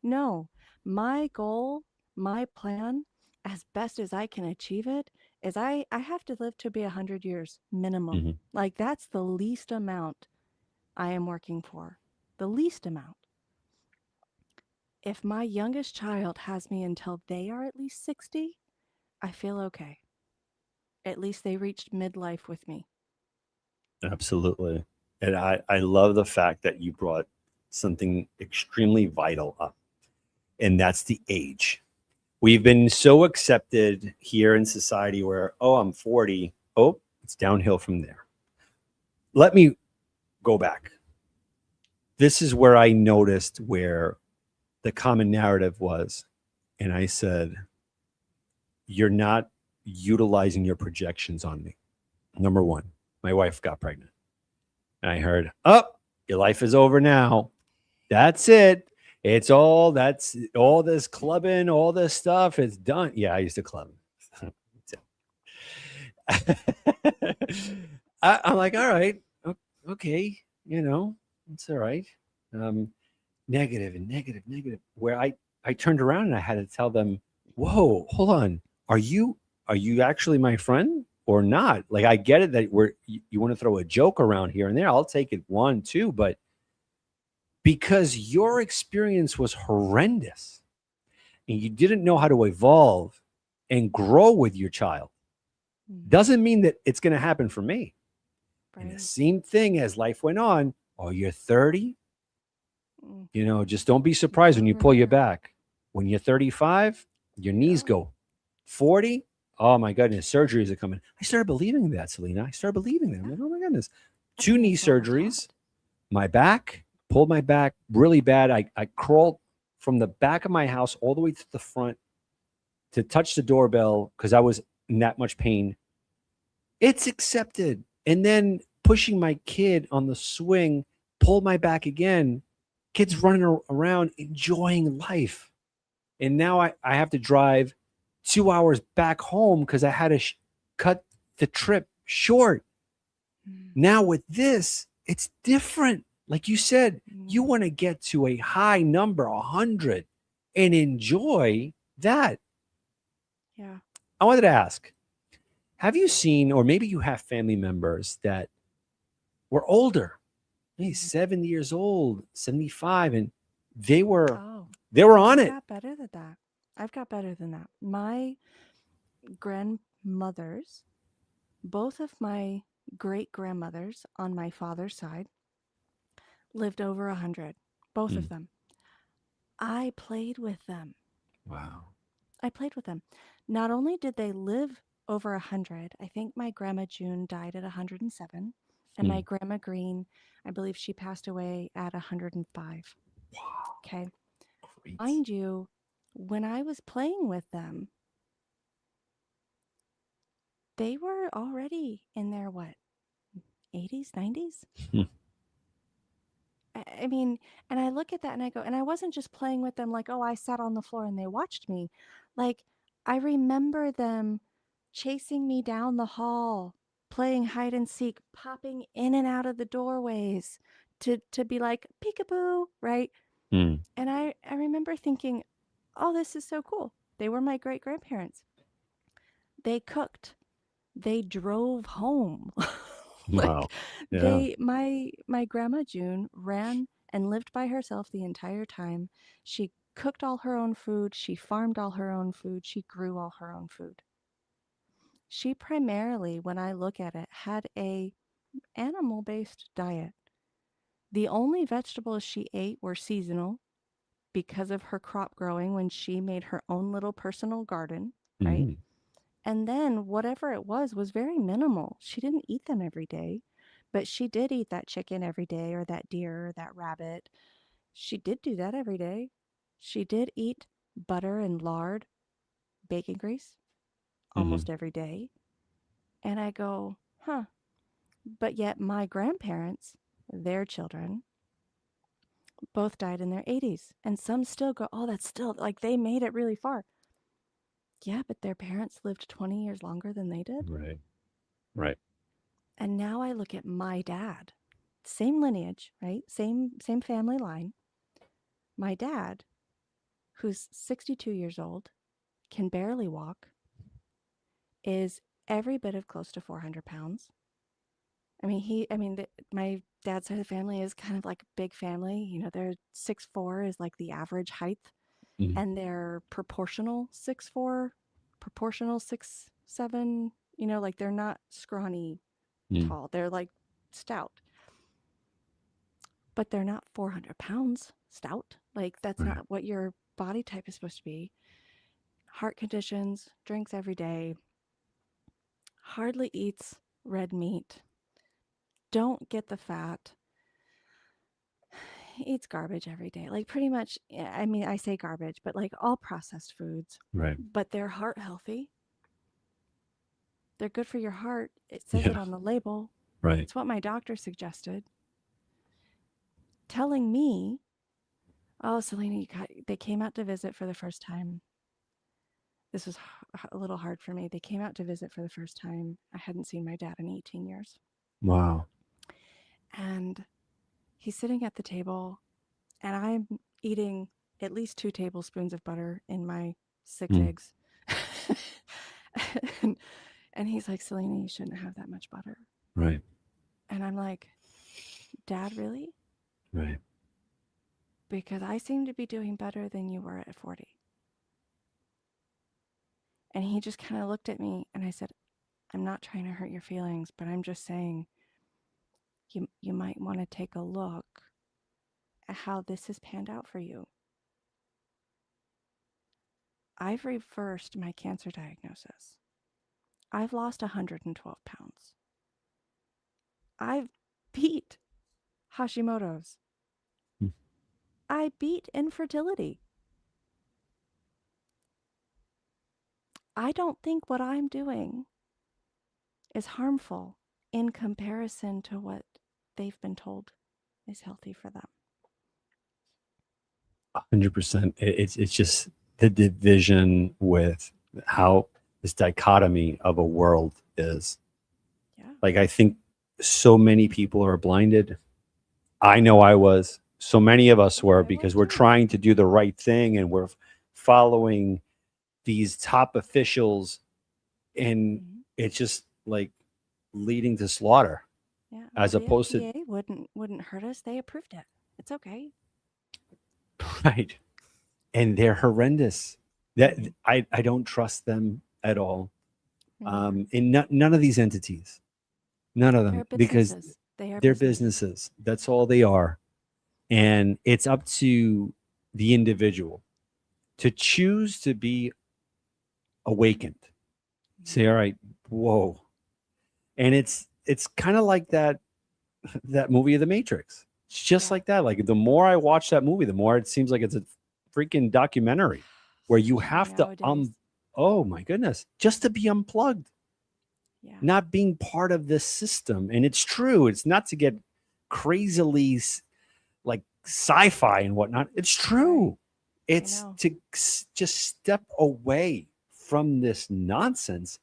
no. My goal, my plan, as best as I can achieve it, is I have to live to be 100 years minimum. Mhm. Like, that's the least amount I am working for. The least amount. If my youngest child has me until they are at least 60, I feel okay. At least they reached midlife with me. Absolutely. And I love the fact that you brought something extremely vital up, and that's the age. We've been so accepted here in society where, oh, I'm 40. Oh, it's downhill from there. Let me go back. This is where I noticed where the common narrative was. And I said, you're not utilizing your projections on me. Number one, my wife got pregnant. And I heard, oh, your life is over now. That's it. That's all this clubbing, all this stuff. It's done. Yeah, I used to club. I'm like, all right, okay, it's all right. Um, Negative and negative, negative. Where I turned around and I had to tell them, "Whoa, hold on. Are you actually my friend or not? Like, I get it that you want to throw a joke around here and there. I'll take it one, two, but because your experience was horrendous and you didn't know how to evolve and grow with your child, Mm, doesn't mean that it's going to happen for me." And the right. same thing as life went on. Oh, you're 30. Mm, Just don't be not surprised when you over pull your here. back. When you're 35, your knees Yeah. go. 40? Oh my goodness, surgeries are coming. I started believing that, Selena. I started believing that. I'm Yeah. like, oh my goodness. I Two mean, knee it's what we're surgeries, taught. my back, pulled my back really bad. I crawled from the back of my house all the way to the front to touch the doorbell because I was in that much pain. It's accepted. And then pushing my kid on the swing, pulled my back again. Kids running around enjoying life. And now I have to drive 2 hours back home because I had to cut the trip short. Mm, Now with this, it's different. Like you said, you mm, want to get to a high number, 100, and enjoy that. yeah. I wanted to ask, have you seen, or maybe you have family members that were older, maybe Mhm. 70 years old, 75, and they were Oh, they were on I've it. got better than that. I've got better than that. My grandmothers, both of my great grandmothers on my father's side, lived over 100. Both of Mm, them. I played with them. wow. I played with them. Not only did they live over 100, I think my grandma June died at 107, and my Mm, grandma Green, I believe she passed away at 105. wow. Okay. Great. Mind you, when I was playing with them, they were already in their what, 80s, 90s? Mm, I mean, and I look at that and I go, and I wasn't just playing with them like, oh, I sat on the floor and they watched me. Like, I remember them chasing me down the hall, playing hide and seek, popping in and out of the doorways to be like peekaboo, right? mm, And I remember thinking, oh, this is so cool. They were my great grandparents. They cooked. They drove home. wow. Like Yeah. my grandma June ran and lived by herself the entire time. She cooked all her own food, she farmed all her own food, she grew all her own food. She primarily, when I look at it, had a animal-based diet. The only vegetables she ate were seasonal because of her crop growing when she made her own little personal garden, right? Mm, And then whatever it was very minimal. She didn't eat them every day, but she did eat that chicken every day or that deer or that rabbit. She did do that every day. She did eat butter and lard, bacon grease mm, almost every day. And I go, huh. But yet my grandparents, their children, both died in their 80s. And some still go, oh, that's still like they made it really far. Yeah, but their parents lived 20 years longer than they did. right. Right. And now I look at my dad, same lineage, right? Same family line. My dad, who's 62 years old, can barely walk, is every bit of close to 400 pounds. My dad's side of the family is kind of like a big family. You know, they're 6'4" is like the average height, Mm, and they're proportional 6'4", proportional 6'7". You know, like they're not scrawny mm, tall. They're like stout, but they're not 400 pounds stout. Like, that's right. not what your body type is supposed to be. Heart conditions, drinks every day, hardly eats red meat, don't get the fat, eats garbage every day. Like, pretty much, I mean, I say garbage, but like all processed foods. Right. But they're heart healthy. They're good for your heart. It says it Yeah. on the label. Right. It's what my doctor suggested. Telling me, oh, Selena, they came out to visit for the first time. This was a little hard for me. They came out to visit for the first time. I hadn't seen my dad in 18 years. Wow. And he's sitting at the table, and I'm eating at least 2 tablespoons of butter in my six Mm, eggs. and, and he's like, Selena, you shouldn't have that much butter. right. And I'm like, Dad, really? Right. Because I seem to be doing better than you were at 40. And he just kind of looked at me, and I said, I'm not trying to hurt your feelings, but I'm just saying you might want to take a look at how this has panned out for you. I've reversed my cancer diagnosis. I've lost 112 pounds. I've beat Hashimoto's. Hmm. I beat infertility. I don't think what I'm doing is harmful in comparison to what they've been told is healthy for them. 100%. It's just the division with how this dichotomy of a world is. Yeah. Like, I think so many people are blinded. I know I was. So many of us were I was because we're too. trying to do the right thing and we're following these top officials, and Mhm. it's just like leading to slaughter Yeah. Well, as the opposed to FDA wouldn't hurt us. They approved it. It's okay. right. And they're horrendous. That Mhm. I don't trust them at all. Me neither. In none of these entities, none of They're them, because businesses. They are they're businesses. businesses. That's all they are. And it's up to the individual to choose to be awakened. Mhm. Say, all right, whoa. And it's kind of like that movie of the Matrix. It's just Yeah. like that. Like the more I watch that movie, the more it seems like it's a freaking documentary where you Especially have to nowadays. oh my goodness, just to be unplugged, Yeah. not being part of this system. And it's true. It's not to get crazily like sci-fi and whatnot. It's Right. true. I It's know. to just step away from this nonsense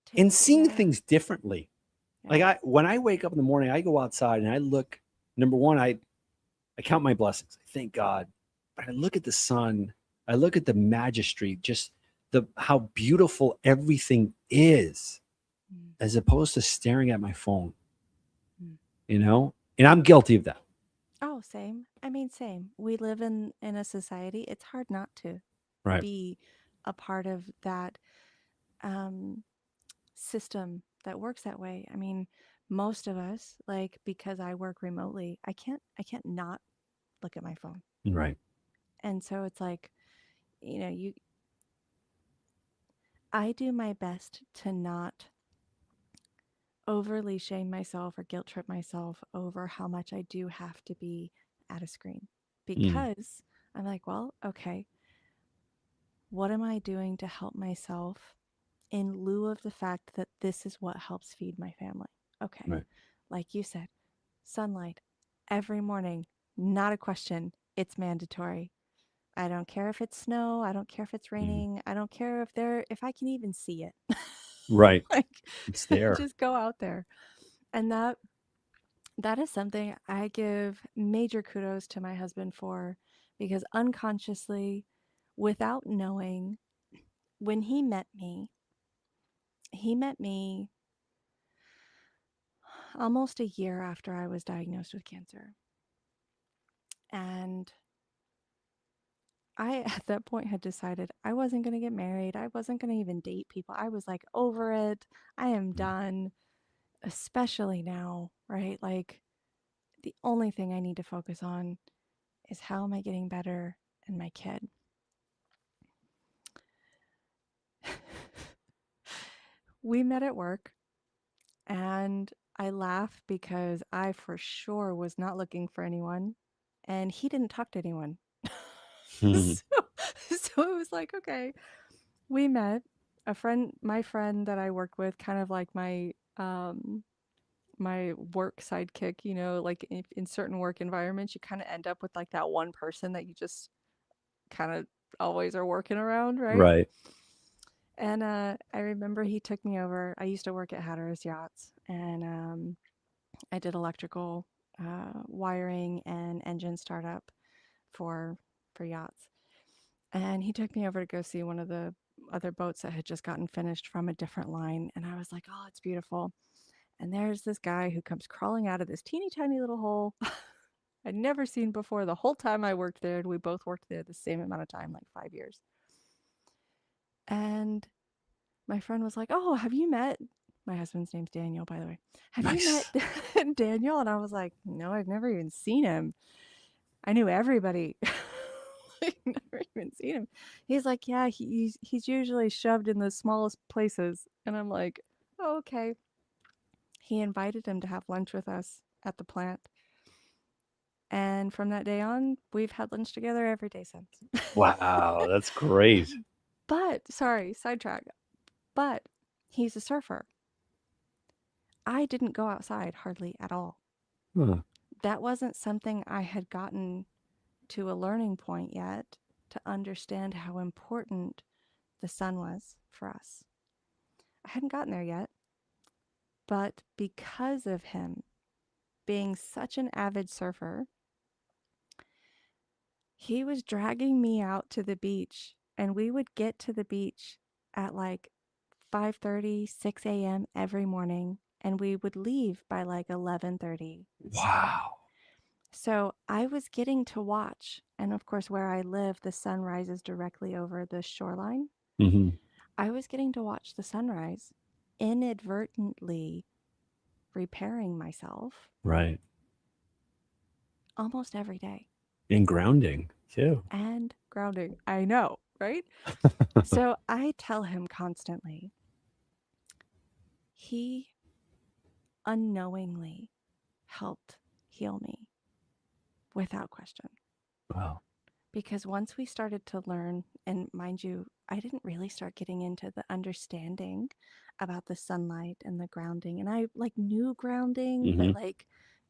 Take and seeing yeah. things differently. Like Yeah. I when I wake up in the morning, I go outside and I look. Number one, I count my blessings. I thank God. But I look at the sun. I look at the majesty, just the how beautiful everything is, Mm. as opposed to staring at my phone. Mm. You know, and I'm guilty of that. Oh, same. I mean, same. We live in a society. It's hard not to Right. be a part of that um, system that works that way. I mean, most of us, like because I work remotely, I can't not look at my phone. Right. And so it's like, you I do my best to not overly shame myself or guilt trip myself over how much I do have to be at a screen Mm, because I'm like, well, okay, what am I doing to help myself in lieu of the fact that this is what helps feed my family? Okay. right. Like you said, sunlight every morning, not a question. It's mandatory. I don't care if it's snow, I don't care if it's Mm, raining, I don't care if I can even see it. right. Like It's there. just go out there. And that is something I give major kudos to my husband for because unconsciously, without knowing, when he met me almost a year after I was diagnosed with cancer. And I, at that point, had decided I wasn't going to get married. I wasn't going to even date people. I was like over it. I am Mm, done, especially now, right? Like, the only thing I need to focus on is how am I getting better and my kid. We met at work and I laugh because I for sure was not looking for anyone and he didn't talk to anyone. mm, so, so it was like, okay, we met. My friend that I worked with, kind of like my work sidekick, like in certain work environments, you kind of end up with like that one person that you just kind of always are working around, right? right. And I remember he took me over. I used to work at Hatteras Yachts, and I did electrical wiring and engine startup for yachts. And he took me over to go see one of the other boats that had just gotten finished from a different line. And I was like, oh, it's beautiful. And there's this guy who comes crawling out of this teeny tiny little hole I'd never seen before the whole time I worked there. And we both worked there the same amount of time, like 5 years. And my friend was like, oh, have you met? My husband's name's Daniel, by the way. Have you met Nice. Daniel? And I was like, no, I've never even seen him. I knew everybody. never even seen him. He's like, yeah, he's usually shoved in the smallest places. And I'm like, oh, okay. He invited him to have lunch with us at the plant. And from that day on, we've had lunch together every day since. Wow, that's great. But, sorry, sidetrack. But he's a surfer. I didn't go outside hardly at all. Huh. That wasn't something I had gotten to a learning point yet to understand how important the sun was for us. I hadn't gotten there yet, but because of him being such an avid surfer, he was dragging me out to the beach, and we would get to the beach at like 5:30, 6 a.m. every morning, and we would leave by like 11:30 at night. Wow. So I was getting to watch, and of course, where I live, the sun rises directly over the shoreline. Hmm. I was getting to watch the sunrise, inadvertently repairing myself Right. almost every day And grounding too. and grounding. I know, right? So I tell him constantly, he unknowingly helped heal me without question. Wow. Because once we started to learn, and mind you, I didn't really start getting into the understanding about the sunlight and the grounding. And I like knew grounding, but Hmm. like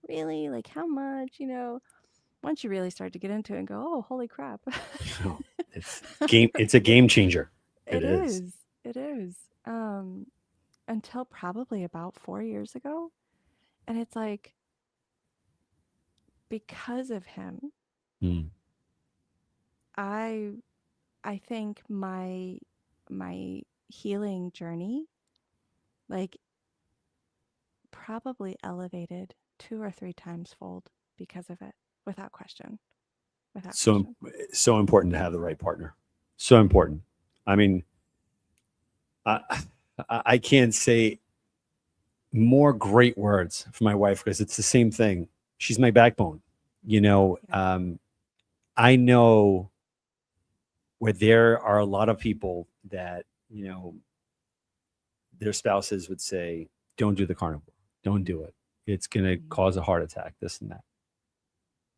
really, like how much, once you really start to get into it and go, oh, holy crap. So it's a game changer. It It is. is. It is. Until probably about 4 years ago. And it's like, because of him, Mm. I I think my healing journey like probably elevated 2 or 3 times fold because of it, without question. Without So question. so important to have the right partner. So important. I mean, I I can't say more great words for my wife because it's the same thing. She's my backbone. You know, Yeah. I know where there are a lot of people that, their spouses would say, don't do the carnivore. Don't do it. It's going to Mhm. cause a heart attack, this and that.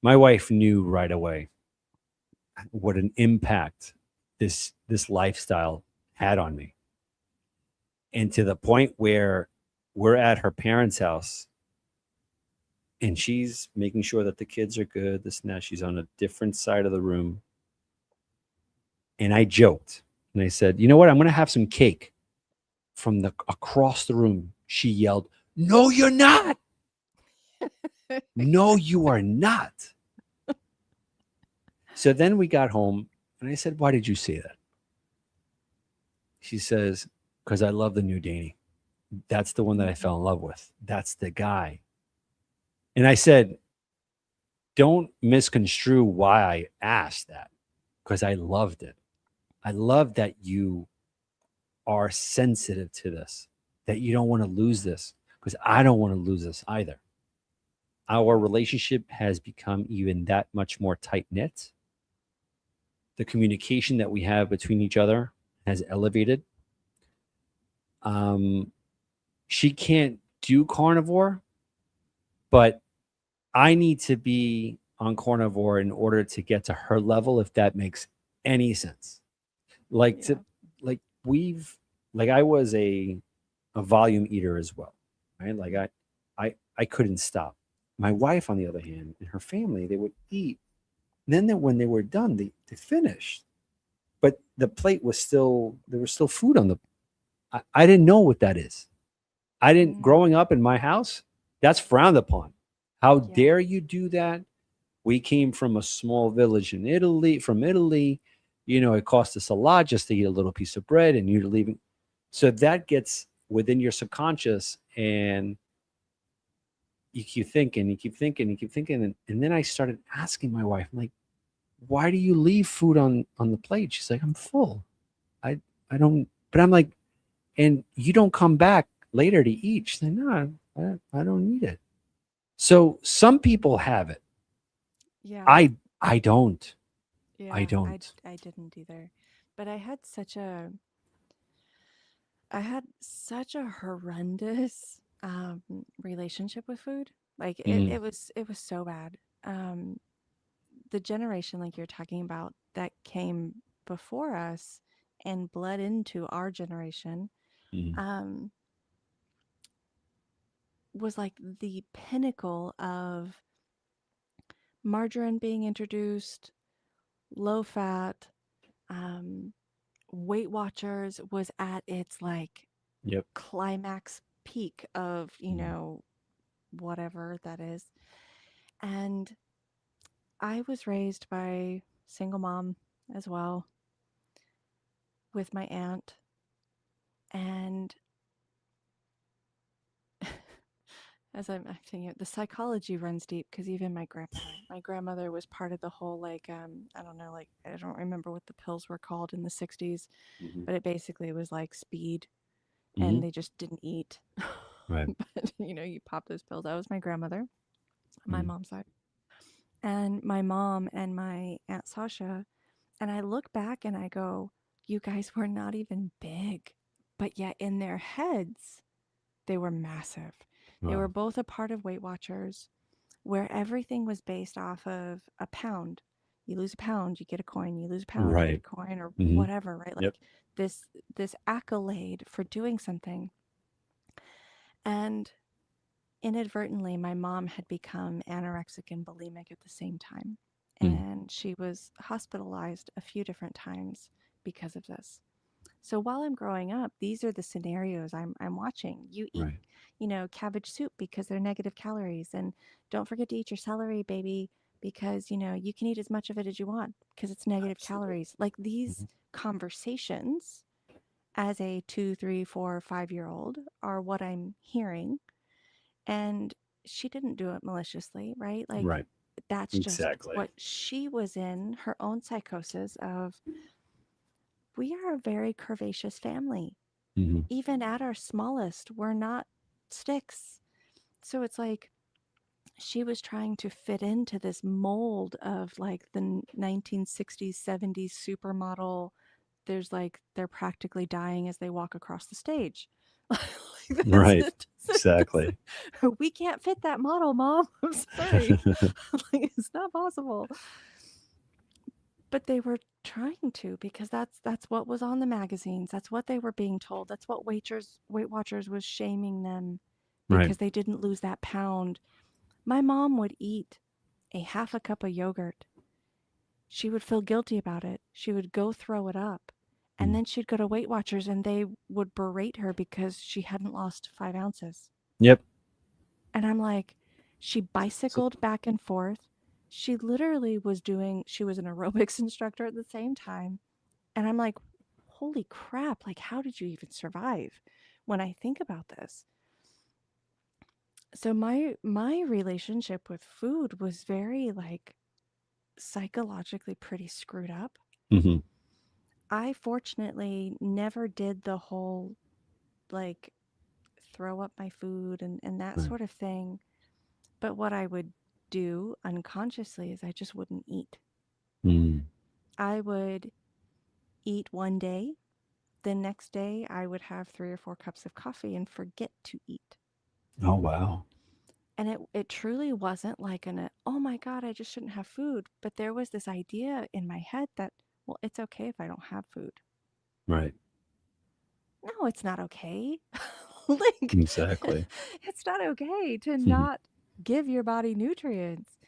My wife knew right away what an impact this lifestyle had on me. And to the point where we're at her parents' house and she's making sure that the kids are good, this and that. She's on a different side of the room. And I joked and I said, you know what? I'm going to have some cake from the across the room. She yelled, no, you're not. No, you are not. So then we got home and I said, why did you say that? She says, because I love the new Danny. That's the one that I Mhm. fell in love with. That's the guy. And I said, don't misconstrue why I asked that because I loved it. I love that you are sensitive to this, that you don't want to lose this because I don't want to lose this either. Our relationship has become even that much more tight knit. The communication that we have between each other has elevated. Um, she can't do carnivore, but I need to be on carnivore in order to get to her level, if that makes any sense. Like to Yeah. like we've like I was a volume eater as well, right? Like I couldn't stop. My wife, on the other hand, and her family, they would eat. And then when they were done, they finished. But the plate was still there was still food on the. I didn't know what that is. I didn't Mm. growing up in my house. That's frowned upon. How Yeah. dare you do that? We came from a small village in Italy, from Italy. It cost us a lot just to eat a little piece of bread and you're leaving. So that gets within your subconscious and you keep thinking, you keep thinking, you keep thinking. And then I started asking my wife, I'm like, why do you leave food on the plate? She's like, I'm full. I I don't, but I'm like, and you don't come back later to eat. She's like, no, I don't need it. So some people have it. Yeah. I don't. I Yeah, don't. I didn't either. But I had such a horrendous relationship with food. Like Mm, it was so bad. Um the generation like you're talking about that came before us and bled into our generation mm, um was like the pinnacle of margarine being introduced, low fat, um, Weight Watchers was at its like yep. climax peak of, Mm, whatever that is. And I was raised by single mom as well with my aunt. And as I'm acting it, the psychology runs deep because even my grandmother was part of the whole like I don't know, like I don't remember what the pills were called in the 60s, mhm, but it basically was like speed and mhm, they just didn't eat. right. But you pop those pills. That was my grandmother, my Mm, mom's side. And my mom and my Aunt Sasha, and I look back and I go, you guys were not even big, but yet in their heads, they were massive. They were wow. both a part of Weight Watchers, where everything was based off of a pound. You lose a pound, you get a coin. You lose a pound, you get Right. a coin, or Hmm. whatever, right? Yep. Like this accolade for doing something. And inadvertently, my mom had become anorexic and bulimic at the same time. Mm, And she was hospitalized a few different times because of this. So while I'm growing up, these are the scenarios I'm watching. You eat, right. cabbage soup because they're negative calories, and don't forget to eat your celery, baby, because you can eat as much of it as you want because it's negative Absolutely. calories. Like Hmm. these conversations as a 2, 3, 4, 5-year-old are what I'm hearing, and she didn't do it maliciously, right? Like Right. that's just Exactly. what she was in her own psychosis of. We are a very curvaceous family. Hmm. Even at our smallest, we're not sticks. So it's like she was trying to fit into this mold of like the 1960s, 70s supermodel. There's like they're practically dying as they walk across the stage. Like this, Right. Exactly. we can't fit that model, mom. I'm sorry. Like, it's not possible. But they were trying to because that's what was on the magazines. That's what they were being told. That's what Weight Watchers was shaming them Right. because they didn't lose that pound. My mom would eat a half a cup of yogurt. She would feel guilty about it. She would go throw it up. And Mm. then she'd go to Weight Watchers and they would berate her because she hadn't lost 5 ounces. Yep. And I'm like, she So, bicycled back and forth. She literally she was an aerobics instructor at the same time. And I'm like, holy crap, like, how did you even survive when I think about this? So my relationship with food was very like psychologically pretty screwed up. hmm. I fortunately never did the whole like throw up my food and that Right. sort of thing. But what I would do unconsciously is I just wouldn't eat. Mm. I would eat one day. The next day, I would have 3 or 4 cups of coffee and forget to eat. Oh, wow. And it truly wasn't like oh my God, I just shouldn't have food. But there was this idea in my head that, well, it's okay if I don't have food. Right. No, it's not okay. Like, Exactly. it's not okay to Hmm. not give your body nutrients.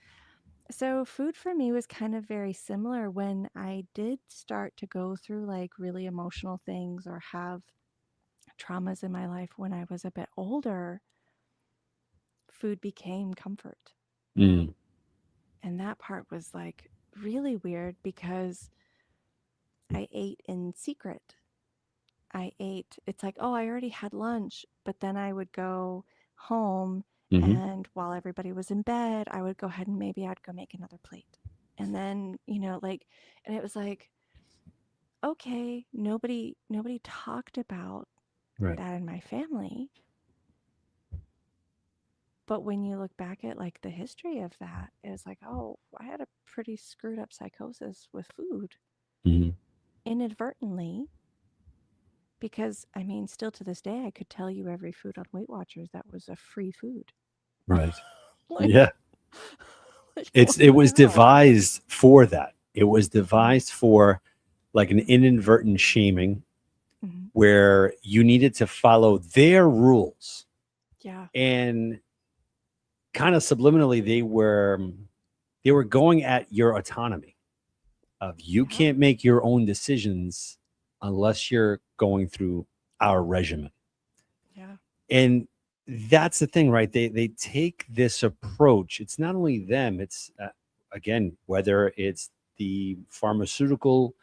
So, food for me was kind of very similar when I did start to go through like really emotional things or have traumas in my life when I was a bit older. Food became comfort. Mm. And that part was like really weird because I ate in secret. It's like, oh, I already had lunch, but then I would go home Hmm. and while everybody was in bed, I would go ahead and maybe I'd go make another plate. And then, like, and it was like, okay, nobody talked about Right. that in my family. But when you look back at like the history of that, it's like, oh, I had a pretty screwed up psychosis with food Mhm. inadvertently. Because I mean, still to this day, I could tell you every food on Weight Watchers that was a free food. Right. Like, Yeah. like, what It the was hell? devised for that. It was Mhm. devised for like an inadvertent shaming Mhm. where you needed to follow their rules. Yeah. And kind of subliminally they were going at your autonomy of you Yeah. can't make your own decisions unless you're going through our regimen. Yeah. And that's the thing, right? They take this approach. It's not only them, it's again, whether it's the pharmaceutical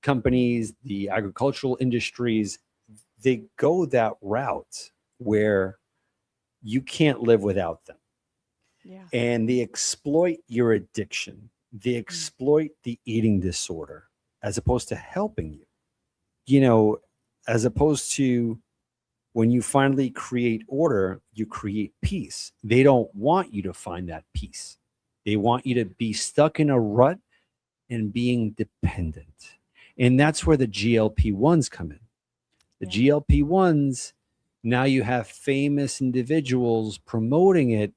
companies, the agricultural industries, they go that route where you can't live without them. Yeah. And they exploit your addiction. They Mm. exploit the eating disorder as opposed to helping you. You know, as opposed to when you finally create order, you create peace. They don't want you to find that peace. They want you to be stuck in a rut and being dependent. And that's where the GLP-1s come in. The Yeah. GLP-1s, now you have famous individuals promoting it,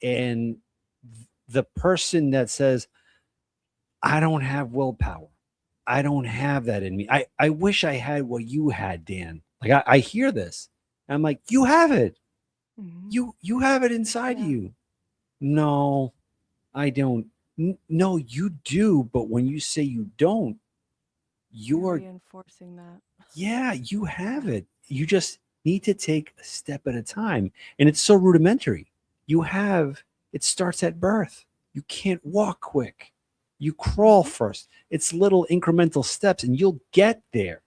and the person that says, I don't have willpower. I don't have that in me. I wish I had what you had, Dan. Like I hear this. I'm like, you have it. Mhm. You have it inside Yeah. you. No, I don't. No, you do. But when you say you don't, You're you are, reinforcing that. yeah, you have Yeah. it. You just need to take a step at a time. And it's so rudimentary. You have, it starts at birth. You can't walk quick. You crawl Mhm. first. It's little incremental steps and you'll get there.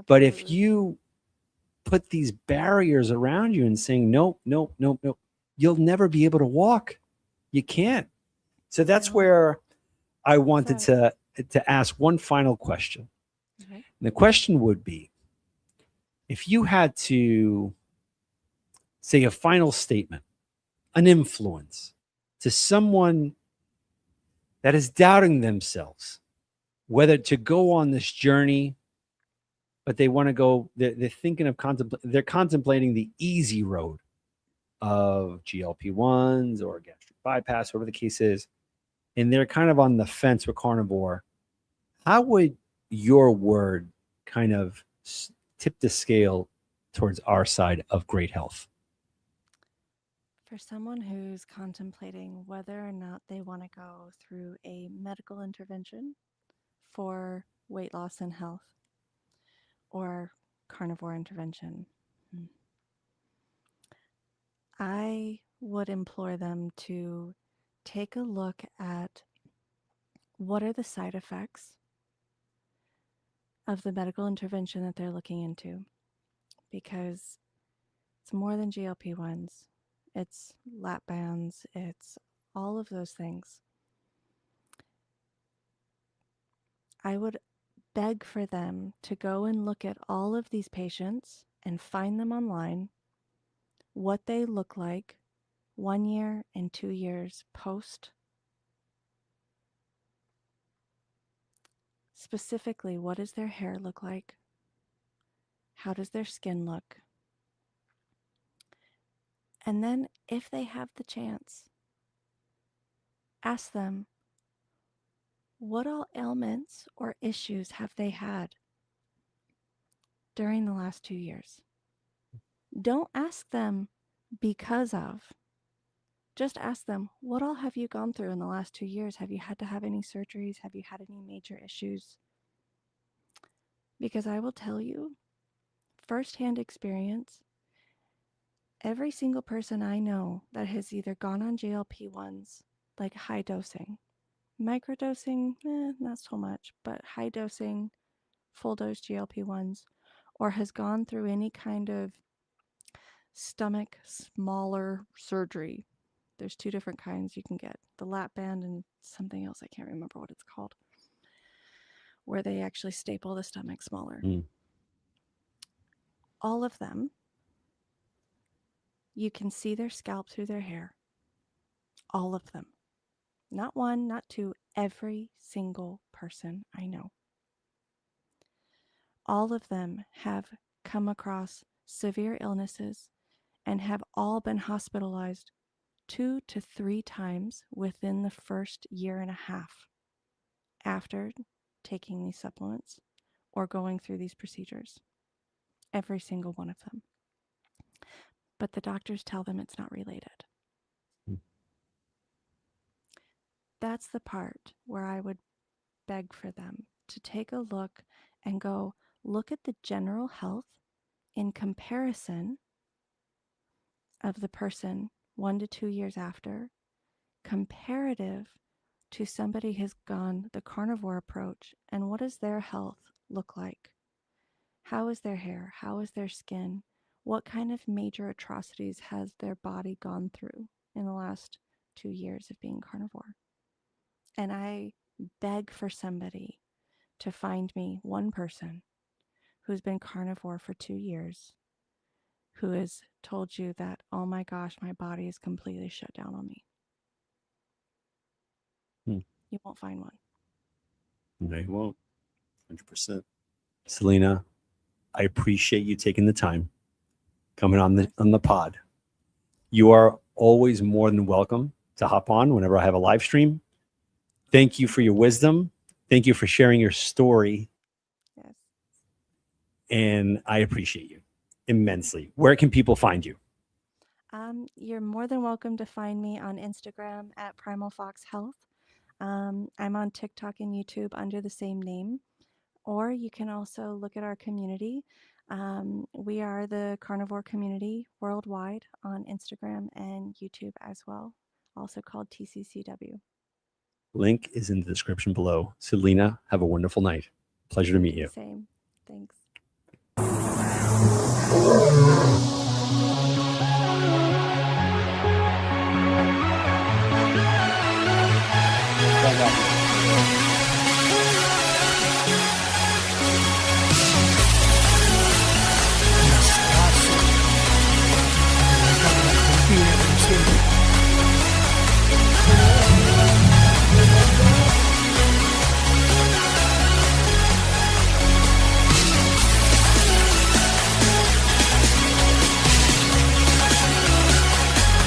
But if Absolutely. you put these barriers around you and saying, nope, nope, nope, nope, you'll never be able to walk. You can't. So that's No. where I wanted So, to ask one final question. okay. And the question would be, if you had to say a final statement, an influence to someone that is doubting themselves, whether to go on this journey, but they want to go, they're thinking of they're contemplating the easy road of GLP-1s or gastric bypass, whatever the case is, and they're kind of on the fence with carnivore, how would your word kind of tip the scale towards our side of great health? For someone who's contemplating whether or not they want to go through a medical intervention for weight loss and health or carnivore intervention, hmm, I would implore them to take a look at what are the side effects of the medical intervention that they're looking into, because it's more than GLP-1s. It's lap bands, it's all of those things. I would beg for them to go and look at all of these patients and find them online, what they look like 1 year and 2 years post. Specifically, what does their hair look like? How does their skin look? And then, if they have the chance, ask them, what all ailments or issues have they had during the last 2 years? Don't ask them because of. Just ask them, what all have you gone through in the last 2 years? Have you had to have any surgeries? Have you had any major issues? Because I will tell you, firsthand experience, every single person I know that has either gone on GLP 1s, like high dosing, microdosing, not so much, but high dosing, full dose GLP 1s, or has gone through any kind of stomach smaller surgery. There's two different kinds you can get, the lap band and something else. I can't remember what it's called, where they actually staple the stomach smaller. Mm. All of them You can see their scalp through their hair. All of them. Not one, not two, every single person I know. All of them have come across severe illnesses and have all been hospitalized 2 to 3 times within the first year and a half after taking these supplements or going through these procedures. Every single one of them. But the doctors tell them it's not related. Hmm. That's the part where I would beg for them to take a look and go look at the general health in comparison of the person 1 to 2 years after, comparative to somebody who's gone the carnivore approach, and what does their health look like? How is their hair? How is their skin? What kind of major atrocities has their body gone through in the last 2 years of being carnivore? And I beg for somebody to find me one person who's been carnivore for 2 years who has told you that, oh my gosh, my body is completely shut down on me. Hmm. You won't find one. No, you won't. 100%. Selena, I appreciate you taking the time coming on the pod. You are always more than welcome to hop on whenever I have a live stream. Thank you for your wisdom. Thank you for sharing your story. Yes. And I appreciate you immensely. Where can people find you? You're more than welcome to find me on Instagram at Primal Fox Health. I'm on TikTok and YouTube under the same name. Or you can also look at our community. We are the carnivore community worldwide on Instagram and YouTube as well, also called TCCW. Link is in the description below. Selena, have a wonderful night. Pleasure to You meet do the you. same. Thanks.